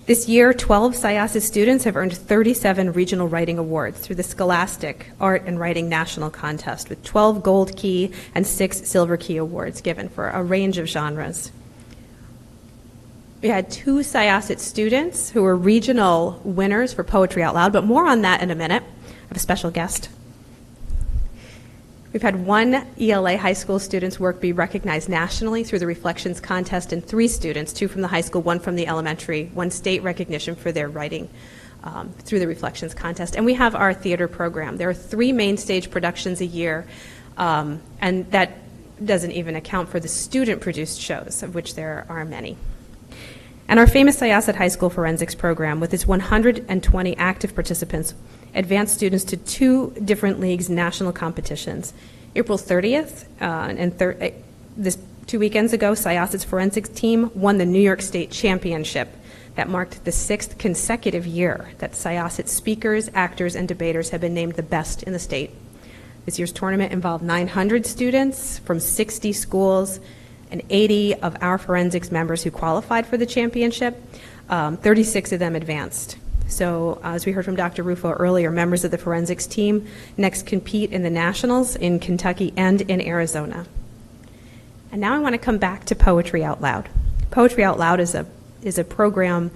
This year, 12 Syosset students have earned 37 regional writing awards through the Scholastic Art and Writing National Contest, with 12 Gold Key and 6 Silver Key awards given for a range of genres. We had 2 Syosset students who were regional winners for Poetry Out Loud, but more on that in a minute. I have a special guest. We've had 1 ELA high school student's work be recognized nationally through the Reflections Contest, and 3 students, 2 from the high school, 1 from the elementary, won state recognition for their writing through the Reflections Contest. And we have our theater program. There are 3 main stage productions a year, and that doesn't even account for the student-produced shows, of which there are many. And our famous Syosset High School Forensics program, with its 120 active participants, advanced students to 2 different leagues' national competitions. April 30th this 2 weekends ago, Syosset's forensics team won the New York State Championship. That marked the 6th consecutive year that Syosset speakers, actors, and debaters have been named the best in the state. This year's tournament involved 900 students from 60 schools and 80 of our forensics members who qualified for the championship. 36 of them advanced. So as we heard from Dr. Rufo earlier, members of the forensics team next compete in the nationals in Kentucky and in Arizona. And now I want to come back to Poetry Out Loud. Poetry Out Loud is a program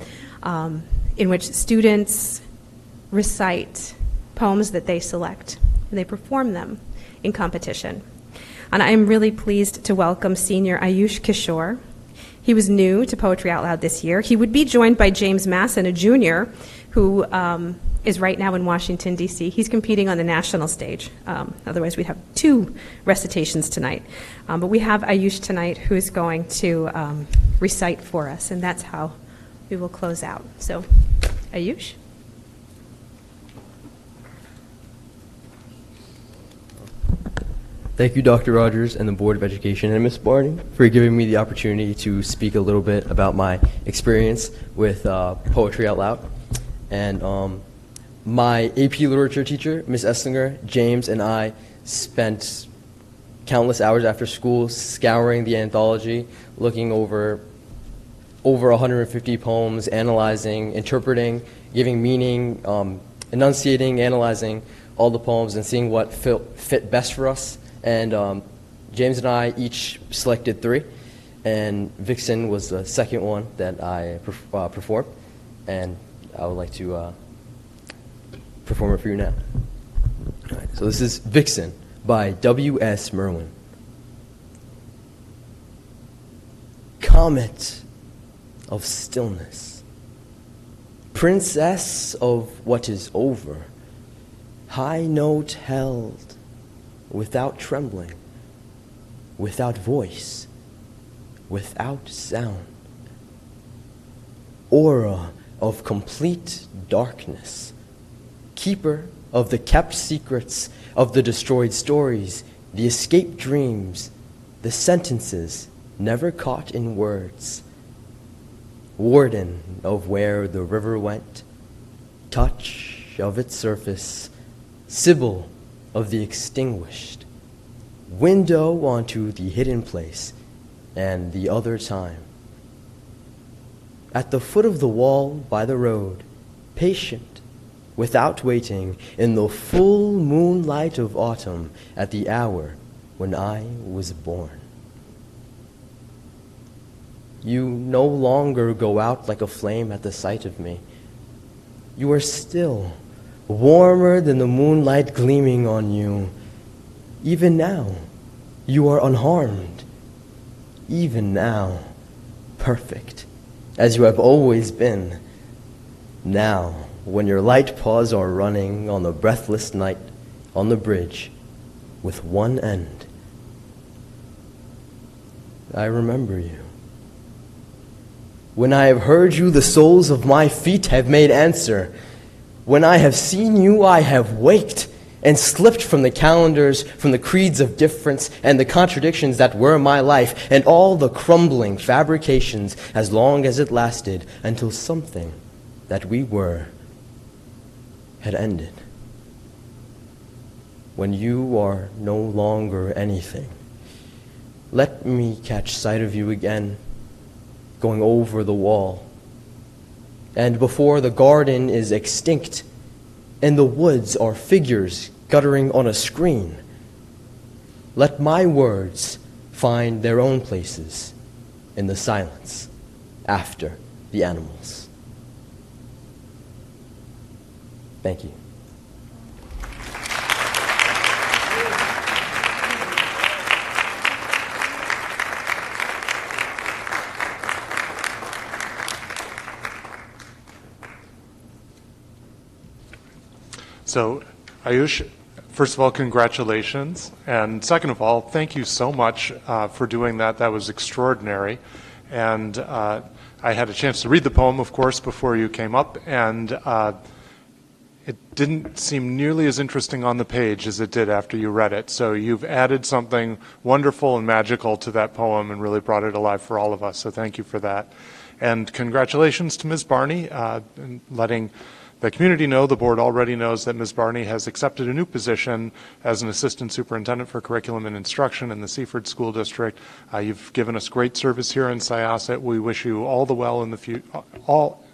in which students recite poems that they select, and they perform them in competition. And I am really pleased to welcome senior Ayush Kishore. He was new to Poetry Out Loud this year. He would be joined by James Masson, a junior, who is right now in Washington, D.C. He's competing on the national stage. Otherwise, we'd have 2 recitations tonight. But we have Ayush tonight, who is going to recite for us, and that's how we will close out. So, Ayush? Thank you, Dr. Rogers and the Board of Education and Ms. Barney for giving me the opportunity to speak a little bit about my experience with Poetry Out Loud. And my AP Literature teacher, Ms. Esslinger, James, and I spent countless hours after school scouring the anthology, looking over 150 poems, analyzing, interpreting, giving meaning, enunciating, analyzing all the poems, and seeing what fit best for us. And James and I each selected 3, and Vixen was the second one that I performed, and I would like to perform it for you now. All right, so this is Vixen by W.S. Merwin. Comet of stillness, princess of what is over, high note held, without trembling, without voice, without sound. Aura of complete darkness, keeper of the kept secrets, of the destroyed stories, the escaped dreams, the sentences never caught in words. Warden of where the river went, touch of its surface, Sibyl of the extinguished, window onto the hidden place and the other time. At the foot of the wall by the road, patient, without waiting, in the full moonlight of autumn, at the hour when I was born. You no longer go out like a flame at the sight of me. You are still, warmer than the moonlight gleaming on you. Even now, you are unharmed. Even now, perfect, as you have always been. Now, when your light paws are running on the breathless night on the bridge with one end, I remember you. When I have heard you, the soles of my feet have made answer. When I have seen you, I have waked and slipped from the calendars, from the creeds of difference and the contradictions that were my life, and all the crumbling fabrications as long as it lasted, until something that we were had ended. When you are no longer anything, let me catch sight of you again, going over the wall, And before the garden is extinct, and the woods are figures guttering on a screen, let my words find their own places in the silence after the animals. Thank you. So, Ayush, first of all, congratulations. And second of all, thank you so much for doing that. That was extraordinary. And I had a chance to read the poem, of course, before you came up. And it didn't seem nearly as interesting on the page as it did after you read it. So you've added something wonderful and magical to that poem and really brought it alive for all of us. So thank you for that. And congratulations to Ms. Barney in letting the community know, the board already knows that Ms. Barney has accepted a new position as an assistant superintendent for curriculum and instruction in the Seaford School District. You've given us great service here in Syosset. We wish you all the well in the future.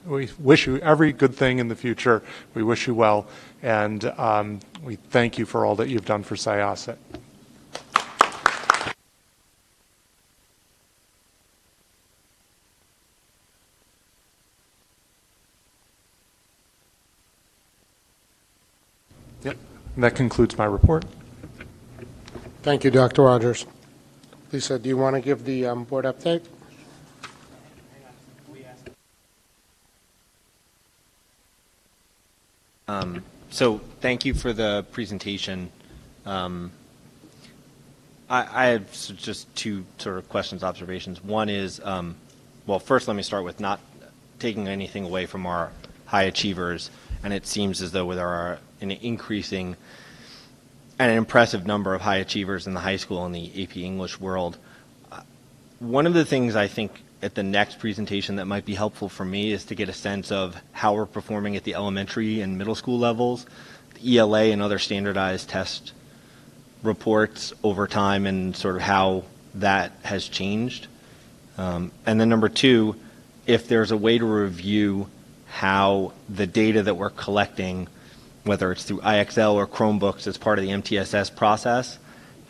We wish you every good thing in the future. We wish you well, and we thank you for all that you've done for Syosset. Yep, and that concludes my report. Thank you, Dr. Rogers. Lisa, do you want to give the board update? So thank you for the presentation. I have just two sort of questions, observations. One is, well, first let me start with not taking anything away from our high achievers, and it seems as though there are an increasing and an impressive number of high achievers in the high school and the AP English world. One of the things I think at the next presentation that might be helpful for me is to get a sense of how we're performing at the elementary and middle school levels, the ELA and other standardized test reports over time and sort of how that has changed. And then number two, if there's a way to review how the data that we're collecting, whether it's through IXL or Chromebooks as part of the MTSS process,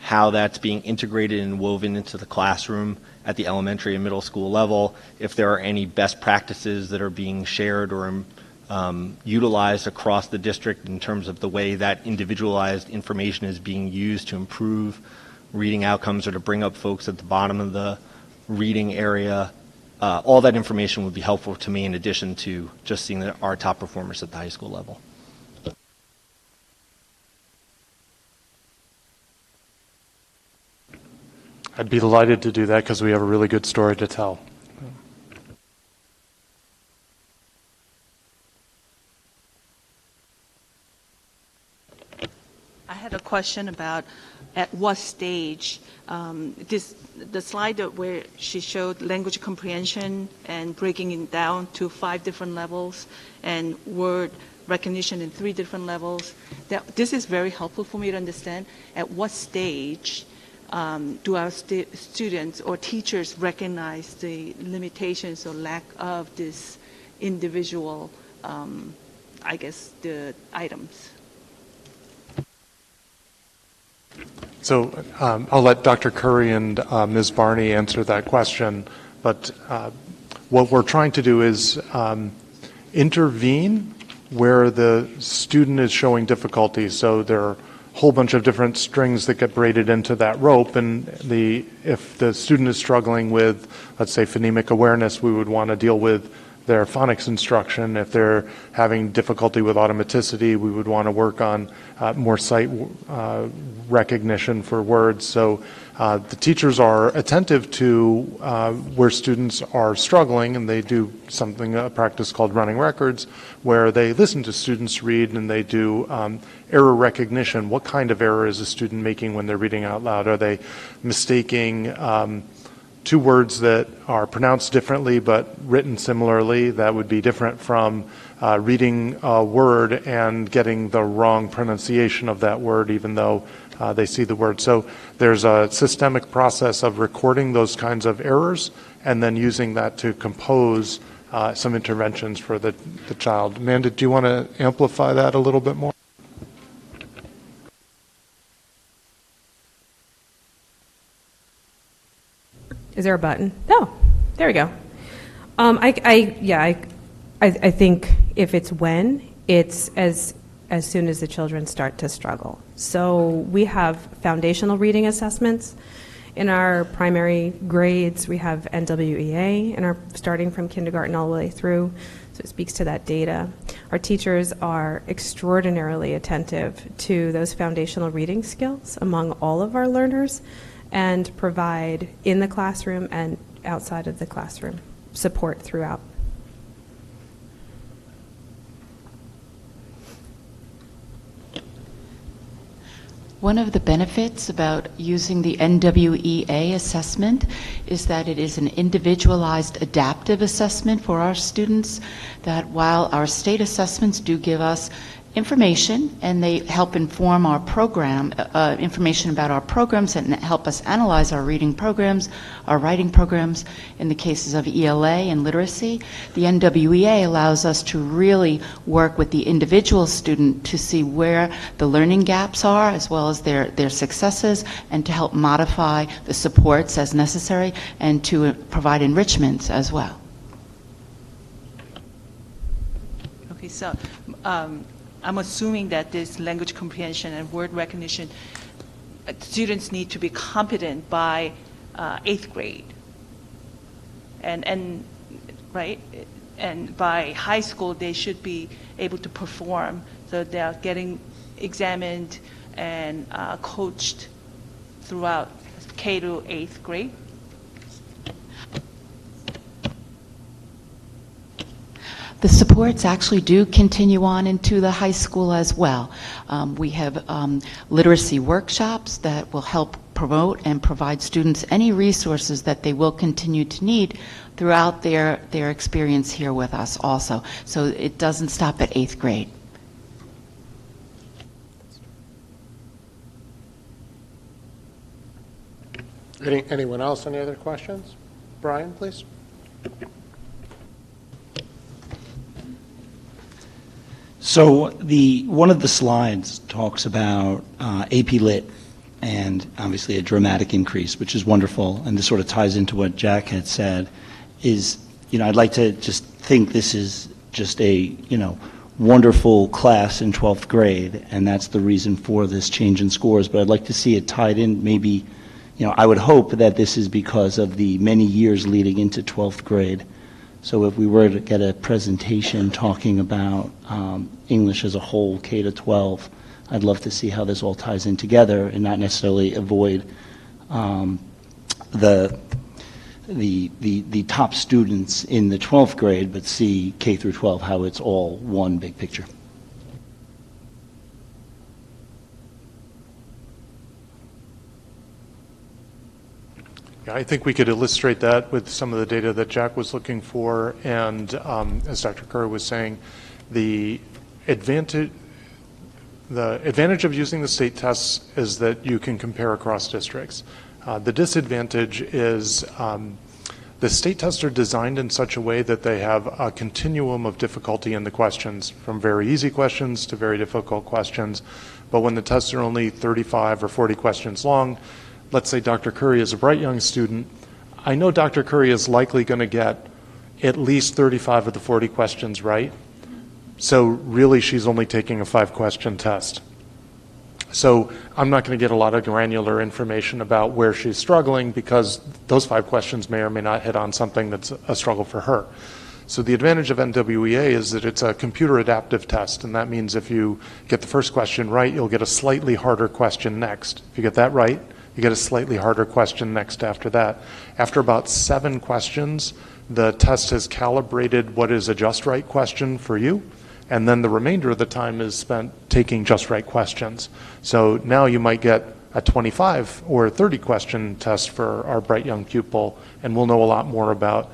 how that's being integrated and woven into the classroom at the elementary and middle school level, if there are any best practices that are being shared or utilized across the district in terms of the way that individualized information is being used to improve reading outcomes or to bring up folks at the bottom of the reading area. All that information would be helpful to me in addition to just seeing our top performers at the high school level. I'd be delighted to do that because we have a really good story to tell. I had a question about at what stage the slide where she showed language comprehension and breaking it down to 5 different levels and word recognition in 3 different levels. This is very helpful for me to understand at what stage do our students or teachers recognize the limitations or lack of this individual, I guess, the items? So I'll let Dr. Curry and Ms. Barney answer that question, but what we're trying to do is intervene where the student is showing difficulty. So there are a whole bunch of different strings that get braided into that rope, and if the student is struggling with, let's say, phonemic awareness, we would want to deal with their phonics instruction. If they're having difficulty with automaticity, we would want to work on more sight recognition for words. So the teachers are attentive to where students are struggling, and they do a practice called running records, where they listen to students read and they do error recognition. What kind of error is a student making when they're reading out loud? Are they mistaking 2 words that are pronounced differently but written similarly? That would be different from reading a word and getting the wrong pronunciation of that word, even though they see the word. So there's a systemic process of recording those kinds of errors and then using that to compose some interventions for the child. Amanda, do you want to amplify that a little bit more? Is there a button? No, there we go. I think if it's when, it's as soon as the children start to struggle. So we have foundational reading assessments in our primary grades. We have NWEA in our starting from kindergarten all the way through. So it speaks to that data. Our teachers are extraordinarily attentive to those foundational reading skills among all of our learners and provide in the classroom and outside of the classroom support throughout. One of the benefits about using the NWEA assessment is that it is an individualized adaptive assessment for our students, that while our state assessments do give us information and they help inform our program, information about our programs and help us analyze our reading programs, our writing programs in the cases of ELA and literacy, the NWEA allows us to really work with the individual student to see where the learning gaps are as well as their successes, and to help modify the supports as necessary and to provide enrichments as well. Okay, so I'm assuming that this language comprehension and word recognition, students need to be competent by 8th grade. And right? And by high school, they should be able to perform. So they are getting examined and coached throughout K to 8th grade. The supports actually do continue on into the high school as well. We have literacy workshops that will help promote and provide students any resources that they will continue to need throughout their experience here with us also. So it doesn't stop at 8th grade. Anyone else? Any other questions? Brian, please. So one of the slides talks about AP Lit and obviously a dramatic increase, which is wonderful, and this sort of ties into what Jack had said, is, I'd like to just think this is just a, wonderful class in 12th grade, and that's the reason for this change in scores, but I'd like to see it tied in maybe, I would hope that this is because of the many years leading into 12th grade. So if we were to get a presentation talking about English as a whole, K to 12, I'd love to see how this all ties in together and not necessarily avoid the top students in the 12th grade, but see K through 12, how it's all one big picture. I think we could illustrate that with some of the data that Jack was looking for, and as Dr. Curry was saying, the advantage of using the state tests is that you can compare across districts. The disadvantage is the state tests are designed in such a way that they have a continuum of difficulty in the questions, from very easy questions to very difficult questions, but when the tests are only 35 or 40 questions long, let's say Dr. Curry is a bright young student, I know Dr. Curry is likely going to get at least 35 of the 40 questions right. So really she's only taking a 5-question test. So I'm not going to get a lot of granular information about where she's struggling because those 5 questions may or may not hit on something that's a struggle for her. So the advantage of NWEA is that it's a computer adaptive test, and that means if you get the first question right, you'll get a slightly harder question next. If you get that right, you get a slightly harder question next after that. After about 7 questions, the test has calibrated what is a just right question for you, and then the remainder of the time is spent taking just right questions. So now you might get a 25 or 30 question test for our bright young pupil, and we'll know a lot more about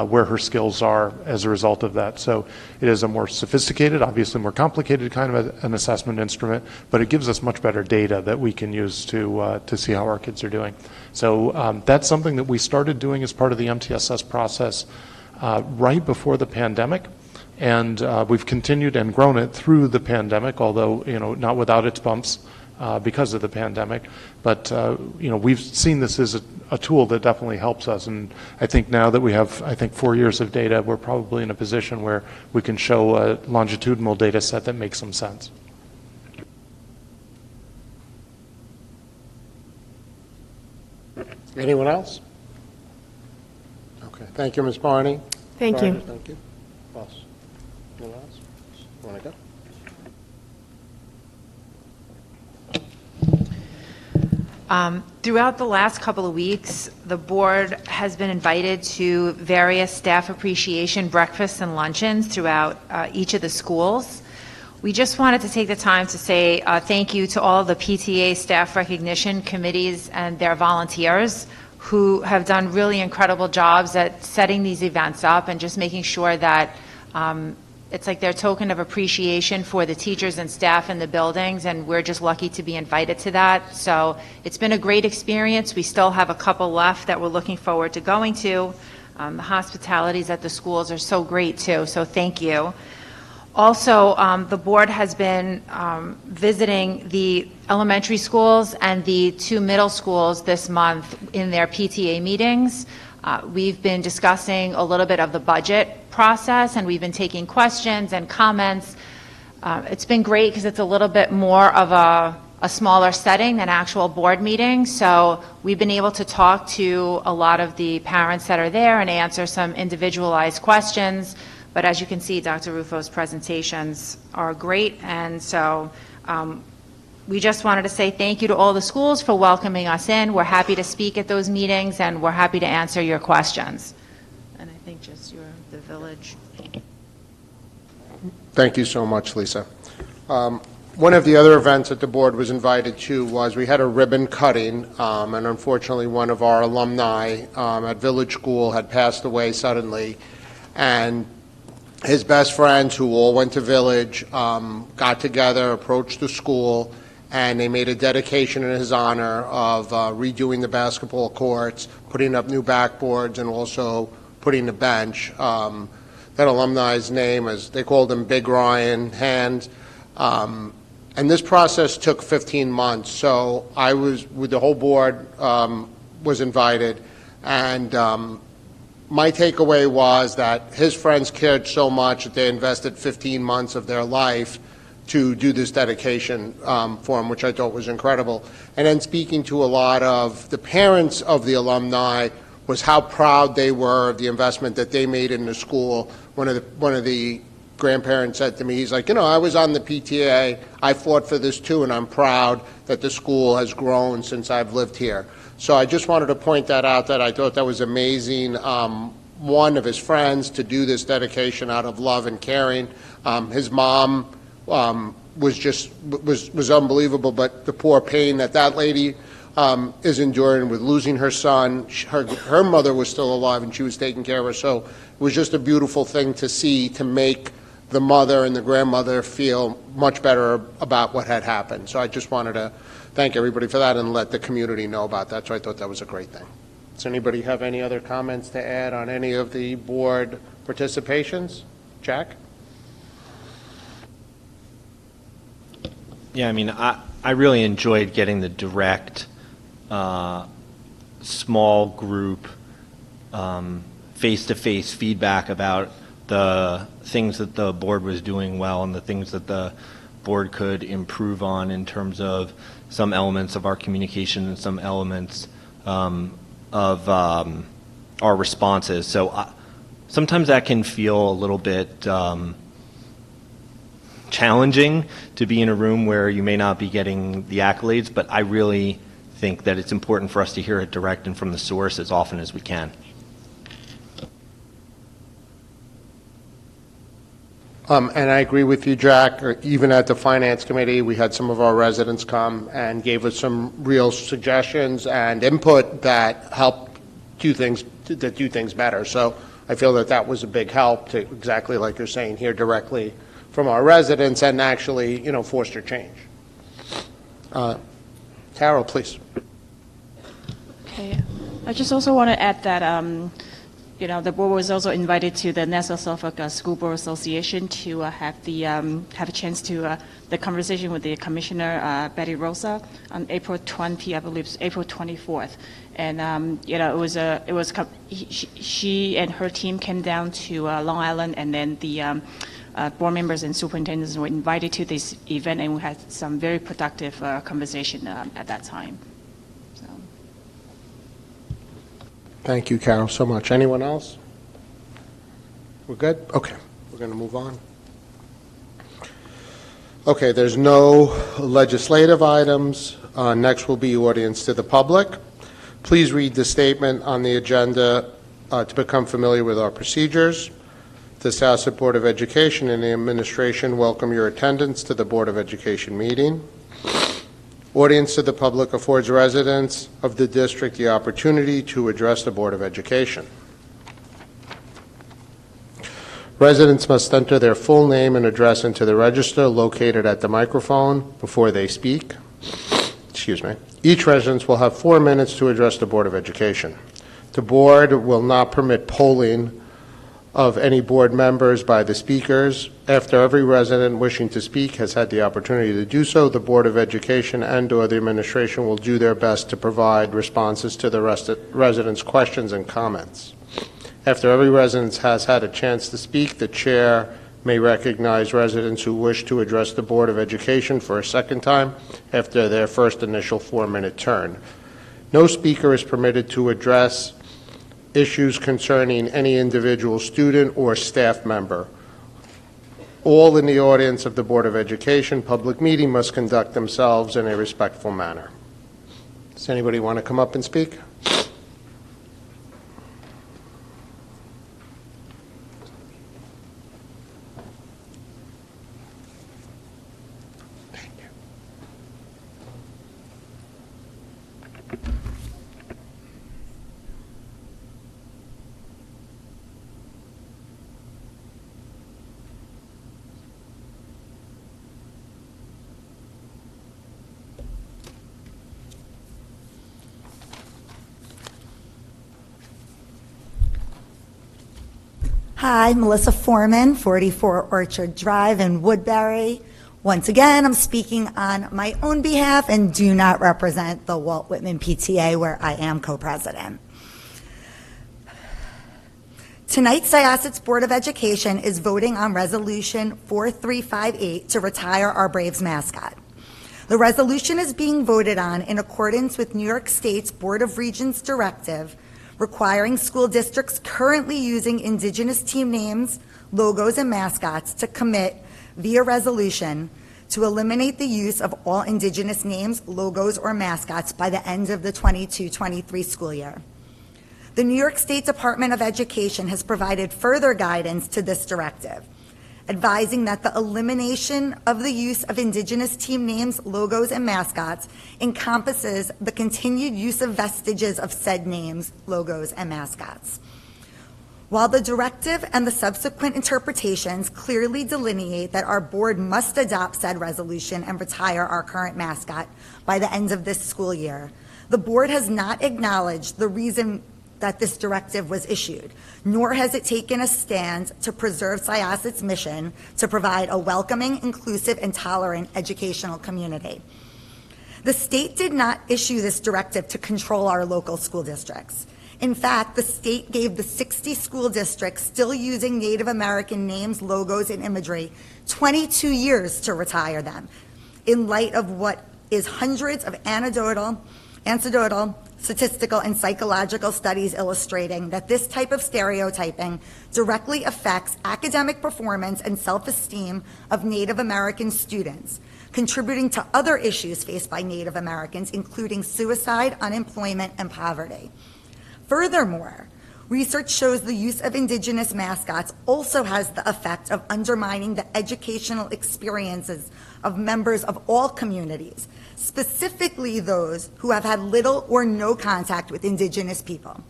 where her skills are as a result of that. So it is a more sophisticated, obviously more complicated kind of an assessment instrument, but it gives us much better data that we can use to see how our kids are doing. So that's something that we started doing as part of the MTSS process right before the pandemic. And we've continued and grown it through the pandemic, although, not without its bumps because of the pandemic. But, we've seen this as a tool that definitely helps us. And I think now that we have, 4 years of data, we're probably in a position where we can show a longitudinal data set that makes some sense. Anyone else? Okay. Thank you, Ms. Barney. Thank you. Thank you. Boss. Anyone else? You want to go? Throughout the last couple of weeks, the board has been invited to various staff appreciation breakfasts and luncheons throughout each of the schools. We just wanted to take the time to say thank you to all the PTA staff recognition committees and their volunteers who have done really incredible jobs at setting these events up and just making sure that it's like their token of appreciation for the teachers and staff in the buildings, and we're just lucky to be invited to that. So it's been a great experience. We still have a couple left that we're looking forward to going to. The hospitalities at the schools are so great too, so thank you. Also, the board has been visiting the elementary schools and the 2 middle schools this month in their PTA meetings. We've been discussing a little bit of the budget process, and we've been taking questions and comments. It's been great because it's a little bit more of a smaller setting than actual board meetings. So we've been able to talk to a lot of the parents that are there and answer some individualized questions. But as you can see, Dr. Rufo's presentations are great. And so we just wanted to say thank you to all the schools for welcoming us in. We're happy to speak at those meetings, and we're happy to answer your questions. And I think just the village. Thank you so much, Lisa. One of the other events that the board was invited to was we had a ribbon cutting, and unfortunately one of our alumni at Village School had passed away suddenly. And his best friends, who all went to Village, got together, approached the school, and they made a dedication in his honor of redoing the basketball courts, putting up new backboards, and also putting a bench. That alumni's name, as they called him, Big Ryan Hand. And this process took 15 months. So I was, with the whole board, was invited, and my takeaway was that his friends cared so much that they invested 15 months of their life to do this dedication for him, which I thought was incredible. And then speaking to a lot of the parents of the alumni was how proud they were of the investment that they made in the school. One of the grandparents said to me, he's like, I was on the PTA, I fought for this too, and I'm proud that the school has grown since I've lived here. So I just wanted to point that out, that I thought that was amazing. One of his friends to do this dedication out of love and caring. His mom was unbelievable, but the poor pain that lady is enduring with losing her son. Her mother was still alive and she was taking care of her. So it was just a beautiful thing to see, to make the mother and the grandmother feel much better about what had happened. So I just wanted to thank everybody for that and let the community know about that. So I thought that was a great thing. Does anybody have any other comments to add on any of the board participations? Jack? Yeah, I really enjoyed getting the direct, small group, face-to-face feedback about the things that the board was doing well and the things that the board could improve on in terms of some elements of our communication and some elements of our responses. So sometimes that can feel a little bit challenging to be in a room where you may not be getting the accolades, but I really think that it's important for us to hear it direct and from the source as often as we can. And I agree with you, Jack. Even at the Finance Committee, we had some of our residents come and gave us some real suggestions and input that helped do things better. So I feel that was a big help to, exactly like you're saying, hear directly from our residents and actually, foster change. Carol, please. Okay. I just also want to add that the board was also invited to the Nassau Suffolk School Board Association to have a chance to the conversation with the Commissioner Betty Rosa on April 20, I believe, April 24th, and she and her team came down to Long Island, and then the board members and superintendents were invited to this event, and we had some very productive conversation at that time. Thank you, Carol, so much. Anyone else? We're good? Okay, we're going to move on. Okay, there's no legislative items. Next will be audience to the public. Please read the statement on the agenda to become familiar with our procedures. The Syosset Board of Education and the administration welcome your attendance to the Board of Education meeting. Audience to the public affords residents of the district the opportunity to address the Board of Education. Residents must enter their full name and address into the register located at the microphone before they speak. Excuse me. Each resident will have 4 minutes to address the Board of Education. The board will not permit polling of any board members by the speakers. After every resident wishing to speak has had the opportunity to do so, the Board of Education and/or the administration will do their best to provide responses to the residents' questions and comments. After every resident has had a chance to speak, the chair may recognize residents who wish to address the Board of Education for a second time after their first initial 4-minute turn. No speaker is permitted to address issues concerning any individual student or staff member. All in the audience of the Board of Education public meeting must conduct themselves in a respectful manner. Does anybody want to come up and speak? Hi, Melissa Foreman, 44 Orchard Drive in Woodbury. Once again, I'm speaking on my own behalf and do not represent the Walt Whitman PTA, where I am co-president. Tonight, Syosset's Board of Education is voting on Resolution 4358 to retire our Braves mascot. The resolution is being voted on in accordance with New York State's Board of Regents directive requiring school districts currently using indigenous team names, logos, and mascots to commit via resolution to eliminate the use of all indigenous names, logos, or mascots by the end of the 22-23 school year. The New York State Department of Education has provided further guidance to this directive, advising that the elimination of the use of indigenous team names, logos, and mascots encompasses the continued use of vestiges of said names, logos, and mascots. While the directive and the subsequent interpretations clearly delineate that our board must adopt said resolution and retire our current mascot by the end of this school year, the board has not acknowledged the reason that this directive was issued, nor has it taken a stand to preserve Syosset's mission to provide a welcoming, inclusive, and tolerant educational community. The state did not issue this directive to control our local school districts. In fact, the state gave the 60 school districts still using Native American names, logos, and imagery 22 years to retire them, in light of what is hundreds of anecdotal, statistical, and psychological studies illustrating that this type of stereotyping directly affects academic performance and self-esteem of Native American students, contributing to other issues faced by Native Americans, including suicide, unemployment, and poverty. Furthermore, research shows the use of indigenous mascots also has the effect of undermining the educational experiences of members of all communities, specifically those who have had little or no contact with indigenous people.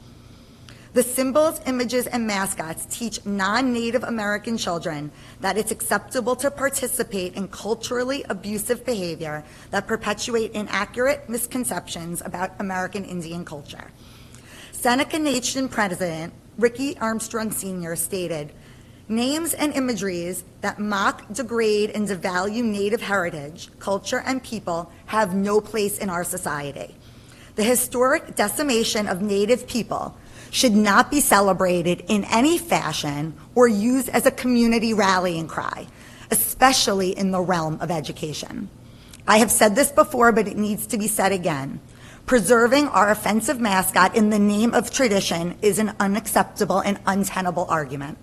The symbols, images, and mascots teach non-Native American children that it's acceptable to participate in culturally abusive behavior that perpetuate inaccurate misconceptions about American Indian culture. Seneca Nation President Ricky Armstrong Sr. stated, "Names and imageries that mock, degrade, and devalue Native heritage, culture, and people have no place in our society. The historic decimation of Native people should not be celebrated in any fashion or used as a community rallying cry, especially in the realm of education. I have said this before, but it needs to be said again. Preserving our offensive mascot in the name of tradition is an unacceptable and untenable argument.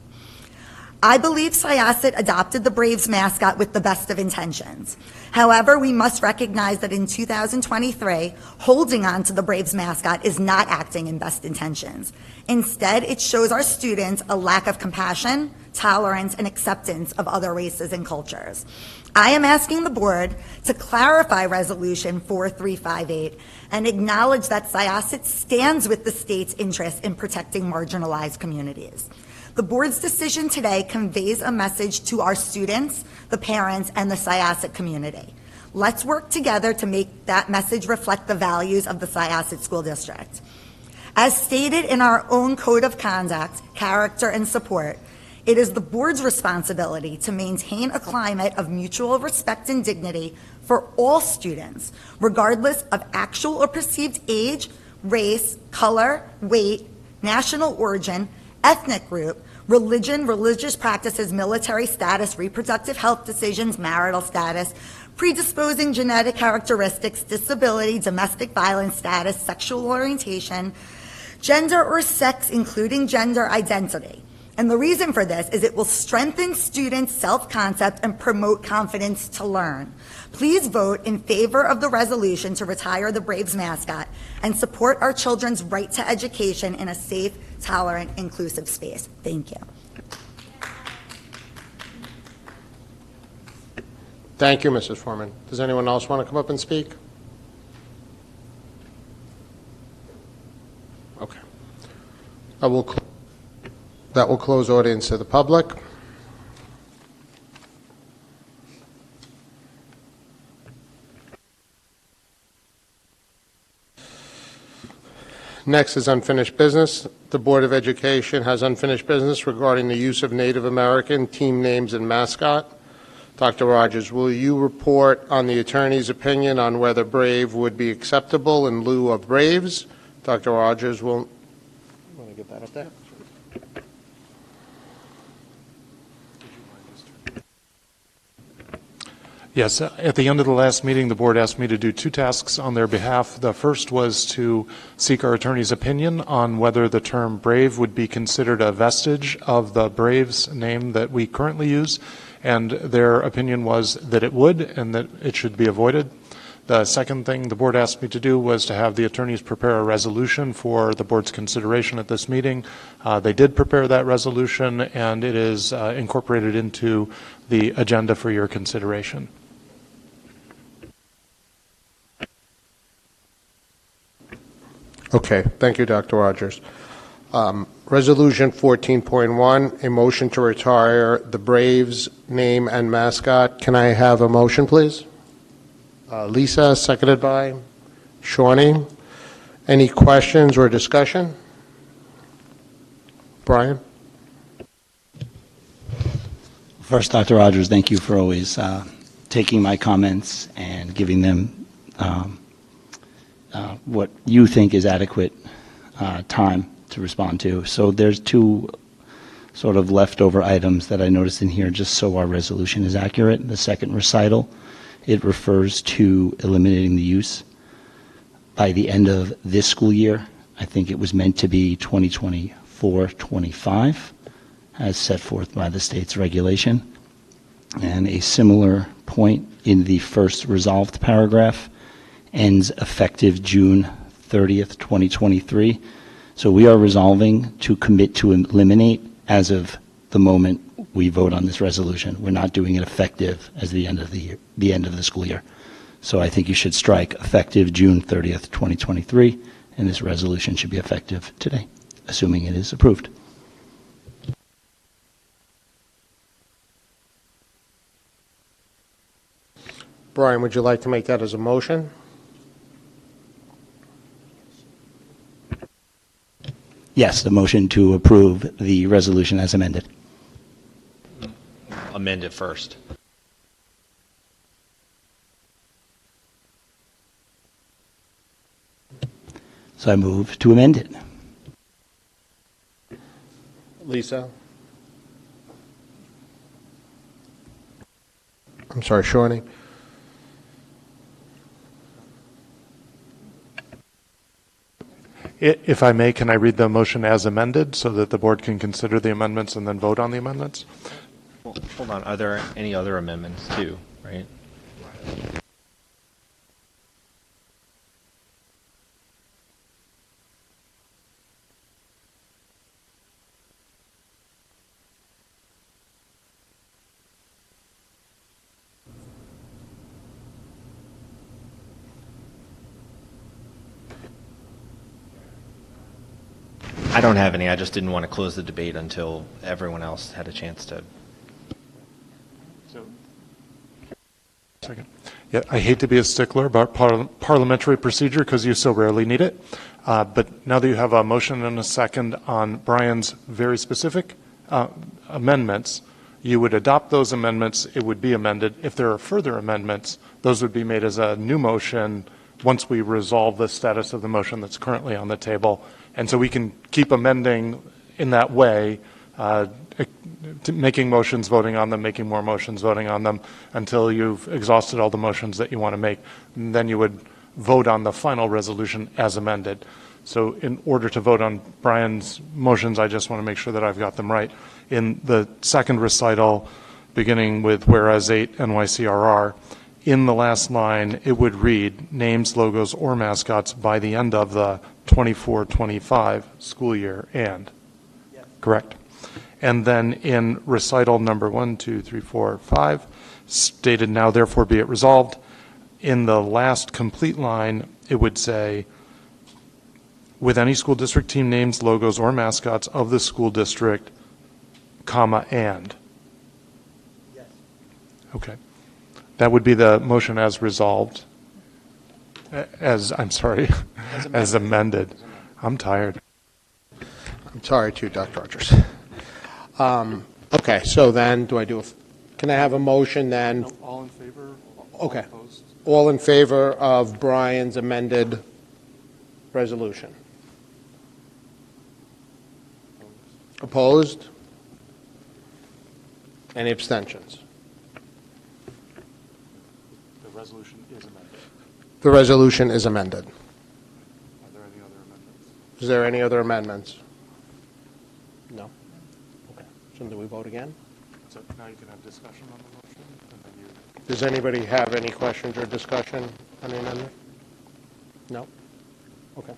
I believe Syosset adopted the Braves mascot with the best of intentions. However, we must recognize that in 2023, holding on to the Braves mascot is not acting in best intentions. Instead, it shows our students a lack of compassion, tolerance, and acceptance of other races and cultures. I am asking the board to clarify Resolution 4358 and acknowledge that Syosset stands with the state's interest in protecting marginalized communities. The board's decision today conveys a message to our students, the parents, and the Syosset community. Let's work together to make that message reflect the values of the Syosset School District. As stated in our own Code of Conduct, Character, and Support, it is the board's responsibility to maintain a climate of mutual respect and dignity for all students, regardless of actual or perceived age, race, color, weight, national origin, ethnic group, religion, religious practices, military status, reproductive health decisions, marital status, predisposing genetic characteristics, disability, domestic violence status, sexual orientation, gender or sex, including gender identity. And the reason for this is it will strengthen students' self-concept and promote confidence to learn. Please vote in favor of the resolution to retire the Braves mascot and support our children's right to education in a safe, tolerant, inclusive space. Thank you. Thank you, Mrs. Foreman. Does anyone else want to come up and speak? Okay. That will close audience to the public. Next is unfinished business. The Board of Education has unfinished business regarding the use of Native American team names and mascot. Dr. Rogers, will you report on the attorney's opinion on whether Brave would be acceptable in lieu of Braves? Dr. Rogers will... Want to get that up there? Yes, at the end of the last meeting, the board asked me to do two tasks on their behalf. The first was to seek our attorney's opinion on whether the term Brave would be considered a vestige of the Braves name that we currently use, and their opinion was that it would and that it should be avoided. The second thing the board asked me to do was to have the attorneys prepare a resolution for the board's consideration at this meeting. They did prepare that resolution, and it is incorporated into the agenda for your consideration. Okay, thank you, Dr. Rogers. Resolution 14.1, a motion to retire the Braves name and mascot. Can I have a motion, please? Lisa, seconded by Shawnee. Any questions or discussion? Brian? First, Dr. Rogers, thank you for always taking my comments and giving them what you think is adequate time to respond to. So there's two sort of leftover items that I noticed in here just so our resolution is accurate. The second recital, it refers to eliminating the use by the end of this school year. I think it was meant to be 2024-25 as set forth by the state's regulation. And a similar point in the first resolved paragraph ends effective June 30th, 2023. So we are resolving to commit to eliminate as of the moment we vote on this resolution. We're not doing it effective as the end of the year, the end of the school year. So I think you should strike effective June 30th, 2023, and this resolution should be effective today, assuming it is approved. Brian, would you like to make that as a motion? Yes, the motion to approve the resolution as amended. Amend it first. So I move to amend it. Lisa? I'm sorry, Shawnee? If I may, can I read the motion as amended so that the board can consider the amendments and then vote on the amendments? Well, hold on. Are there any other amendments too, right? I don't have any. I just didn't want to close the debate until everyone else had a chance to. Second. Yeah, I hate to be a stickler about parliamentary procedure because you so rarely need it. But now that you have a motion and a second on Brian's very specific amendments, you would adopt those amendments. It would be amended. If there are further amendments, those would be made as a new motion once we resolve the status of the motion that's currently on the table. And so we can keep amending in that way, making motions, voting on them, making more motions, voting on them, until you've exhausted all the motions that you want to make. And then you would vote on the final resolution as amended. So in order to vote on Brian's motions, I just want to make sure that I've got them right. In the second recital, beginning with whereas 8 NYCRR, in the last line, it would read names, logos, or mascots by the end of the 24-25 school year and. Yes. Correct. And then in recital number 1, 2, 3, 4, 5, stated now therefore be it resolved. In the last complete line, it would say, with any school district team names, logos, or mascots of the school district, comma, and. Yes. Okay. That would be the motion as resolved. As amended. I'm tired. I'm sorry too, Dr. Rogers. Okay, so then, can I have a motion then? No, all in favor? Okay. Opposed? All in favor of Brian's amended resolution? Opposed? Any abstentions? The resolution is amended. The resolution is amended. Are there any other amendments? Is there any other amendments? No? Okay. So do we vote again? So now you can have discussion on the motion, and then you. Does anybody have any questions or discussion on the amendment? No? Okay.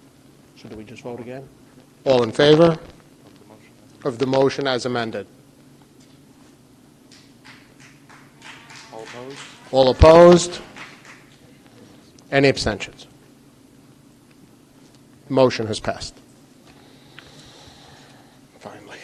So do we just vote again? All in favor of the motion as amended? All opposed? All opposed? Any abstentions? Motion has passed. Finally.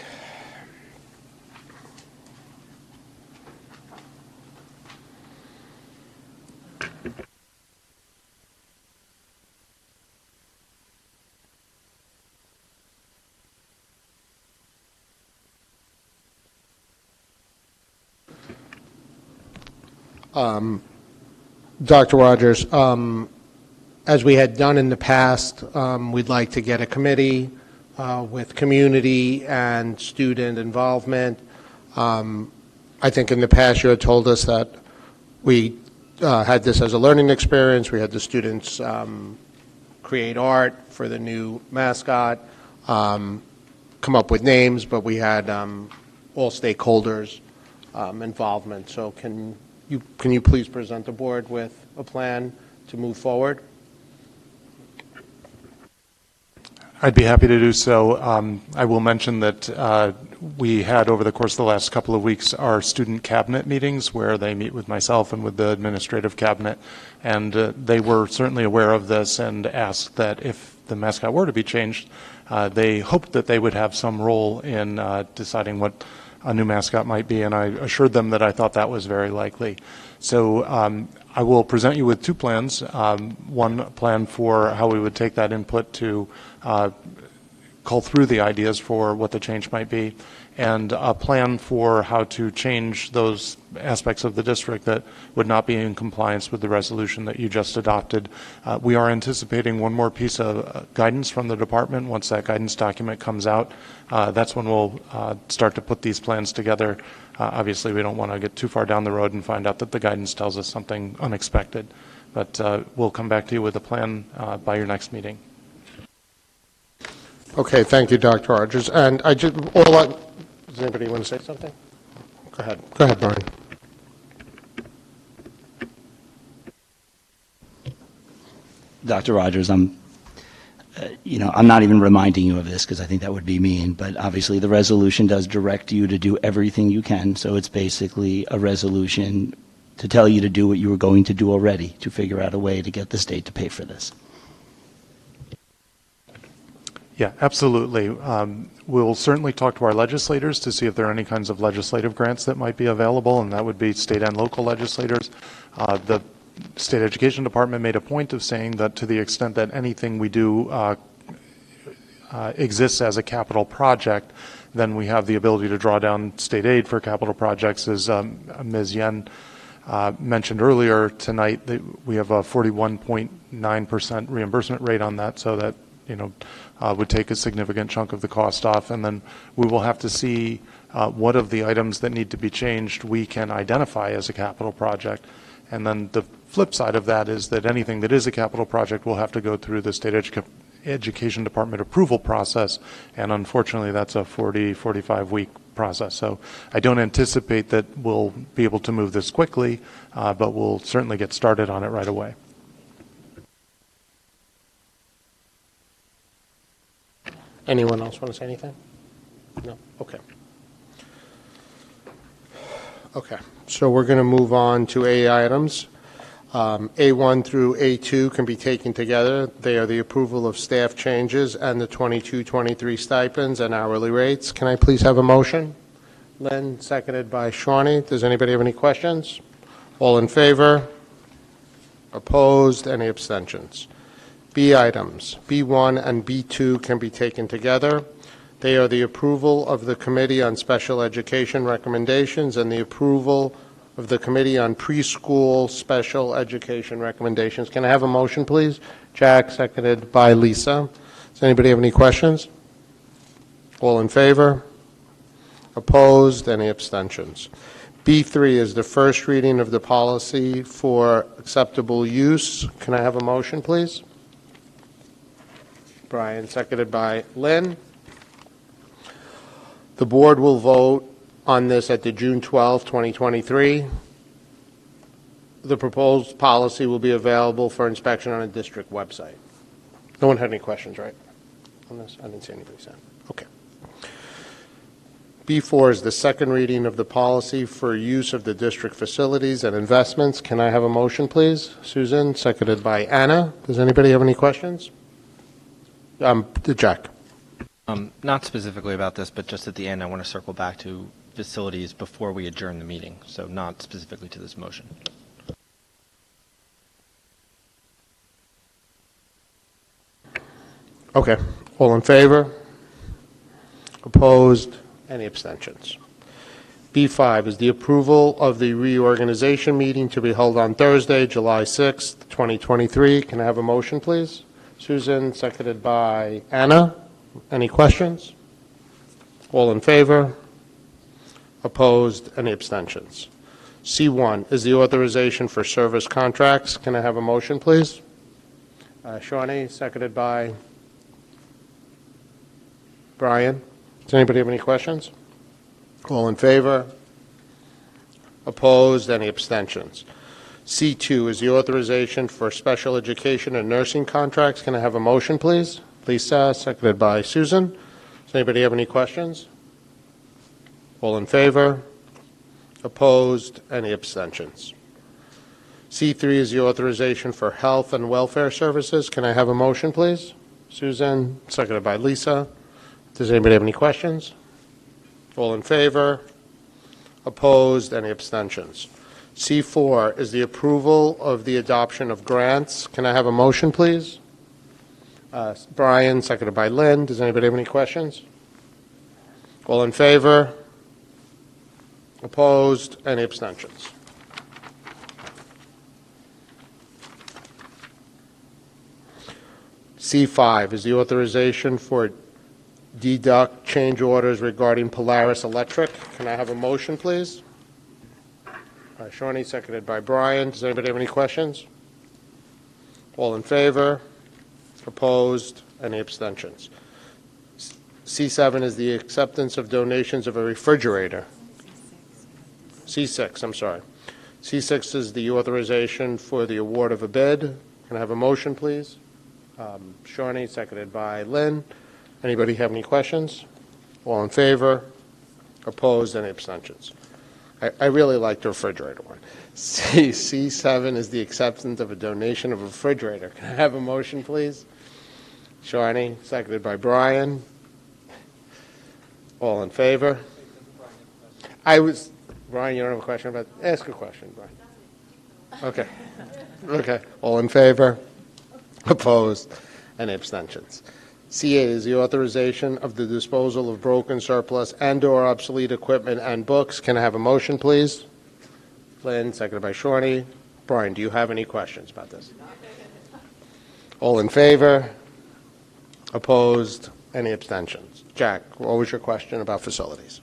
Dr. Rogers, as we had done in the past, we'd like to get a committee with community and student involvement. I think in the past you had told us that we had this as a learning experience. We had the students create art for the new mascot, come up with names, but we had all stakeholders involvement. So can you please present the board with a plan to move forward? I'd be happy to do so. I will mention that we had, over the course of the last couple of weeks, our student cabinet meetings where they meet with myself and with the administrative cabinet, and they were certainly aware of this and asked that if the mascot were to be changed, they hoped that they would have some role in deciding what a new mascot might be, and I assured them that I thought that was very likely. So I will present you with two plans. One plan for how we would take that input to cull through the ideas for what the change might be, and a plan for how to change those aspects of the district that would not be in compliance with the resolution that you just adopted. We are anticipating one more piece of guidance from the department. Once that guidance document comes out, that's when we'll start to put these plans together. Obviously, we don't want to get too far down the road and find out that the guidance tells us something unexpected. But we'll come back to you with a plan by your next meeting. Okay, thank you, Dr. Rogers. And does anybody want to say something? Go ahead. Go ahead, Brian. Dr. Rogers, I'm not even reminding you of this because I think that would be mean, but obviously the resolution does direct you to do everything you can, so it's basically a resolution to tell you to do what you were going to do already, to figure out a way to get the state to pay for this. Yeah, absolutely. We'll certainly talk to our legislators to see if there are any kinds of legislative grants that might be available, and that would be state and local legislators. The State Education Department made a point of saying that to the extent that anything we do exists as a capital project, then we have the ability to draw down state aid for capital projects. As Ms. Yen mentioned earlier tonight, we have a 41.9% reimbursement rate on that, so that would take a significant chunk of the cost off. And then we will have to see what of the items that need to be changed we can identify as a capital project. And then the flip side of that is that anything that is a capital project will have to go through the State Education Department approval process. And unfortunately, that's a 45-week process. So I don't anticipate that we'll be able to move this quickly, but we'll certainly get started on it right away. Anyone else want to say anything? No? Okay. Okay, so we're going to move on to A items. A1 through A2 can be taken together. They are the approval of staff changes and the 22-23 stipends and hourly rates. Can I please have a motion? Lynn, seconded by Shawnee. Does anybody have any questions? All in favor? Opposed? Any abstentions? B items. B1 and B2 can be taken together. They are the approval of the Committee on Special Education recommendations and the approval of the Committee on Preschool Special Education recommendations. Can I have a motion, please? Jack, seconded by Lisa. Does anybody have any questions? All in favor? Opposed? Any abstentions? B3 is the first reading of the policy for acceptable use. Can I have a motion, please? Brian, seconded by Lynn. The board will vote on this at the June 12, 2023. The proposed policy will be available for inspection on a district website. No one had any questions, right, on this? I didn't see anybody say. Okay. B4 is the second reading of the policy for use of the district facilities and investments. Can I have a motion, please? Susan, seconded by Anna. Does anybody have any questions? Jack. Not specifically about this, but just at the end, I want to circle back to facilities before we adjourn the meeting, so not specifically to this motion. Okay. All in favor? Opposed? Any abstentions? B5 is the approval of the reorganization meeting to be held on Thursday, July 6th, 2023. Can I have a motion, please? Susan, seconded by Anna. Any questions? All in favor? Opposed? Any abstentions? C1 is the authorization for service contracts. Can I have a motion, please? Shawnee, seconded by Brian. Does anybody have any questions? All in favor? Opposed? Any abstentions? C2 is the authorization for special education and nursing contracts. Can I have a motion, please? Lisa, seconded by Susan. Does anybody have any questions? All in favor? Opposed? Any abstentions? C3 is the authorization for health and welfare services. Can I have a motion, please? Susan, seconded by Lisa. Does anybody have any questions? All in favor? Opposed? Any abstentions? C4 is the approval of the adoption of grants. Can I have a motion, please? Brian, seconded by Lynn. Does anybody have any questions? All in favor? Opposed? Any abstentions? C5 is the authorization for deduct change orders regarding Polaris Electric. Can I have a motion, please? Shawnee, seconded by Brian. Does anybody have any questions? All in favor? Opposed? Any abstentions? C7 is the acceptance of donations of a refrigerator. C6, I'm sorry. C6 is the authorization for the award of a bid. Can I have a motion, please? Shawnee, seconded by Lynn. Anybody have any questions? All in favor? Opposed? Any abstentions? I really like the refrigerator one. C7 is the acceptance of a donation of a refrigerator. Can I have a motion, please? Shawnee, seconded by Brian. All in favor? Brian, you don't have a question about? Ask a question, Brian. Okay. Okay. All in favor? Opposed? Any abstentions? C8 is the authorization of the disposal of broken, surplus, and/or obsolete equipment and books. Can I have a motion, please? Lynn, seconded by Shawnee. Brian, do you have any questions about this? All in favor? Opposed? Any abstentions? Jack, what was your question about facilities?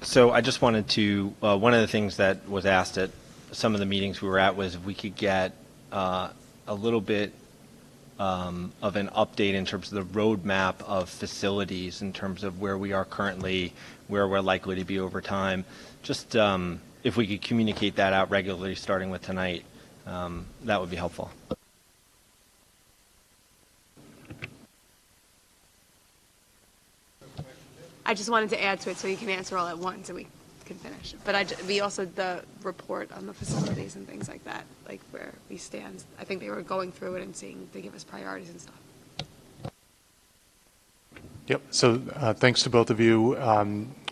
So I just wanted to, one of the things that was asked at some of the meetings we were at was if we could get a little bit of an update in terms of the roadmap of facilities, in terms of where we are currently, where we're likely to be over time. Just if we could communicate that out regularly, starting with tonight, that would be helpful. I just wanted to add to it so you can answer all at once and we can finish. But we also, the report on the facilities and things like that, like where we stand, I think they were going through it and seeing, they give us priorities and stuff. Yep. So thanks to both of you.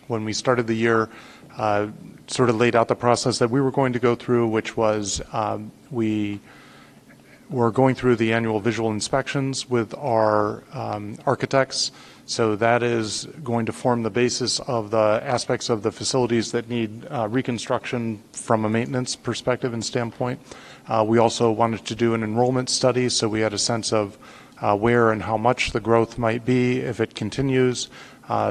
When we started the year, sort of laid out the process that we were going to go through, which was we were going through the annual visual inspections with our architects. So that is going to form the basis of the aspects of the facilities that need reconstruction from a maintenance perspective and standpoint. We also wanted to do an enrollment study, so we had a sense of where and how much the growth might be if it continues.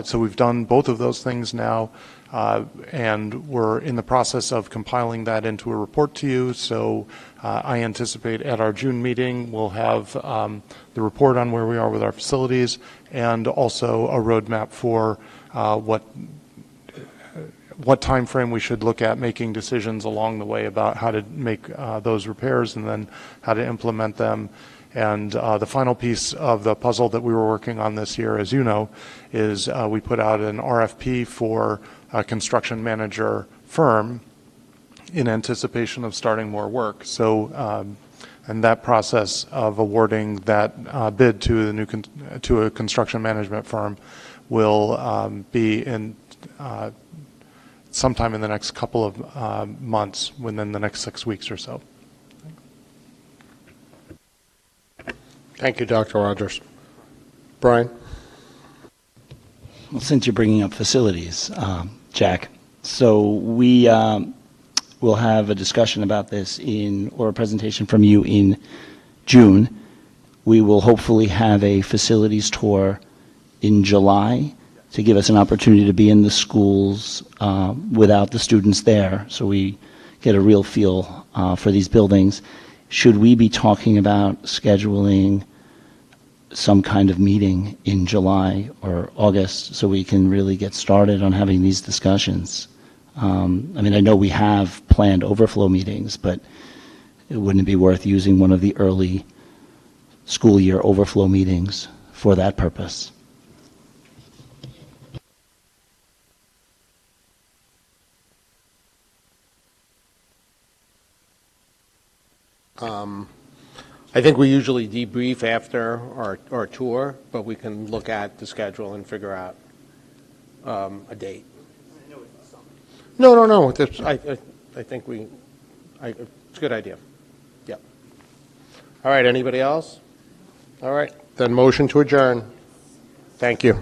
So we've done both of those things now, and we're in the process of compiling that into a report to you. So I anticipate at our June meeting we'll have the report on where we are with our facilities, and also a roadmap for what time frame we should look at making decisions along the way about how to make those repairs and then how to implement them. And the final piece of the puzzle that we were working on this year, as you know, is we put out an RFP for a construction manager firm in anticipation of starting more work. So, and that process of awarding that bid to the new to a construction management firm will be in sometime in the next couple of months, within the next 6 weeks or so. Thank you, Dr. Rogers. Brian? Well, since you're bringing up facilities, Jack, so we will have a discussion about this or a presentation from you in June. We will hopefully have a facilities tour in July to give us an opportunity to be in the schools without the students there, so we get a real feel for these buildings. Should we be talking about scheduling some kind of meeting in July or August so we can really get started on having these discussions? I mean, I know we have planned overflow meetings, but wouldn't it be worth using one of the early school year overflow meetings for that purpose? I think we usually debrief after our tour, but we can look at the schedule and figure out a date. No. I think it's a good idea. Yep. All right, anybody else? All right, then motion to adjourn. Thank you.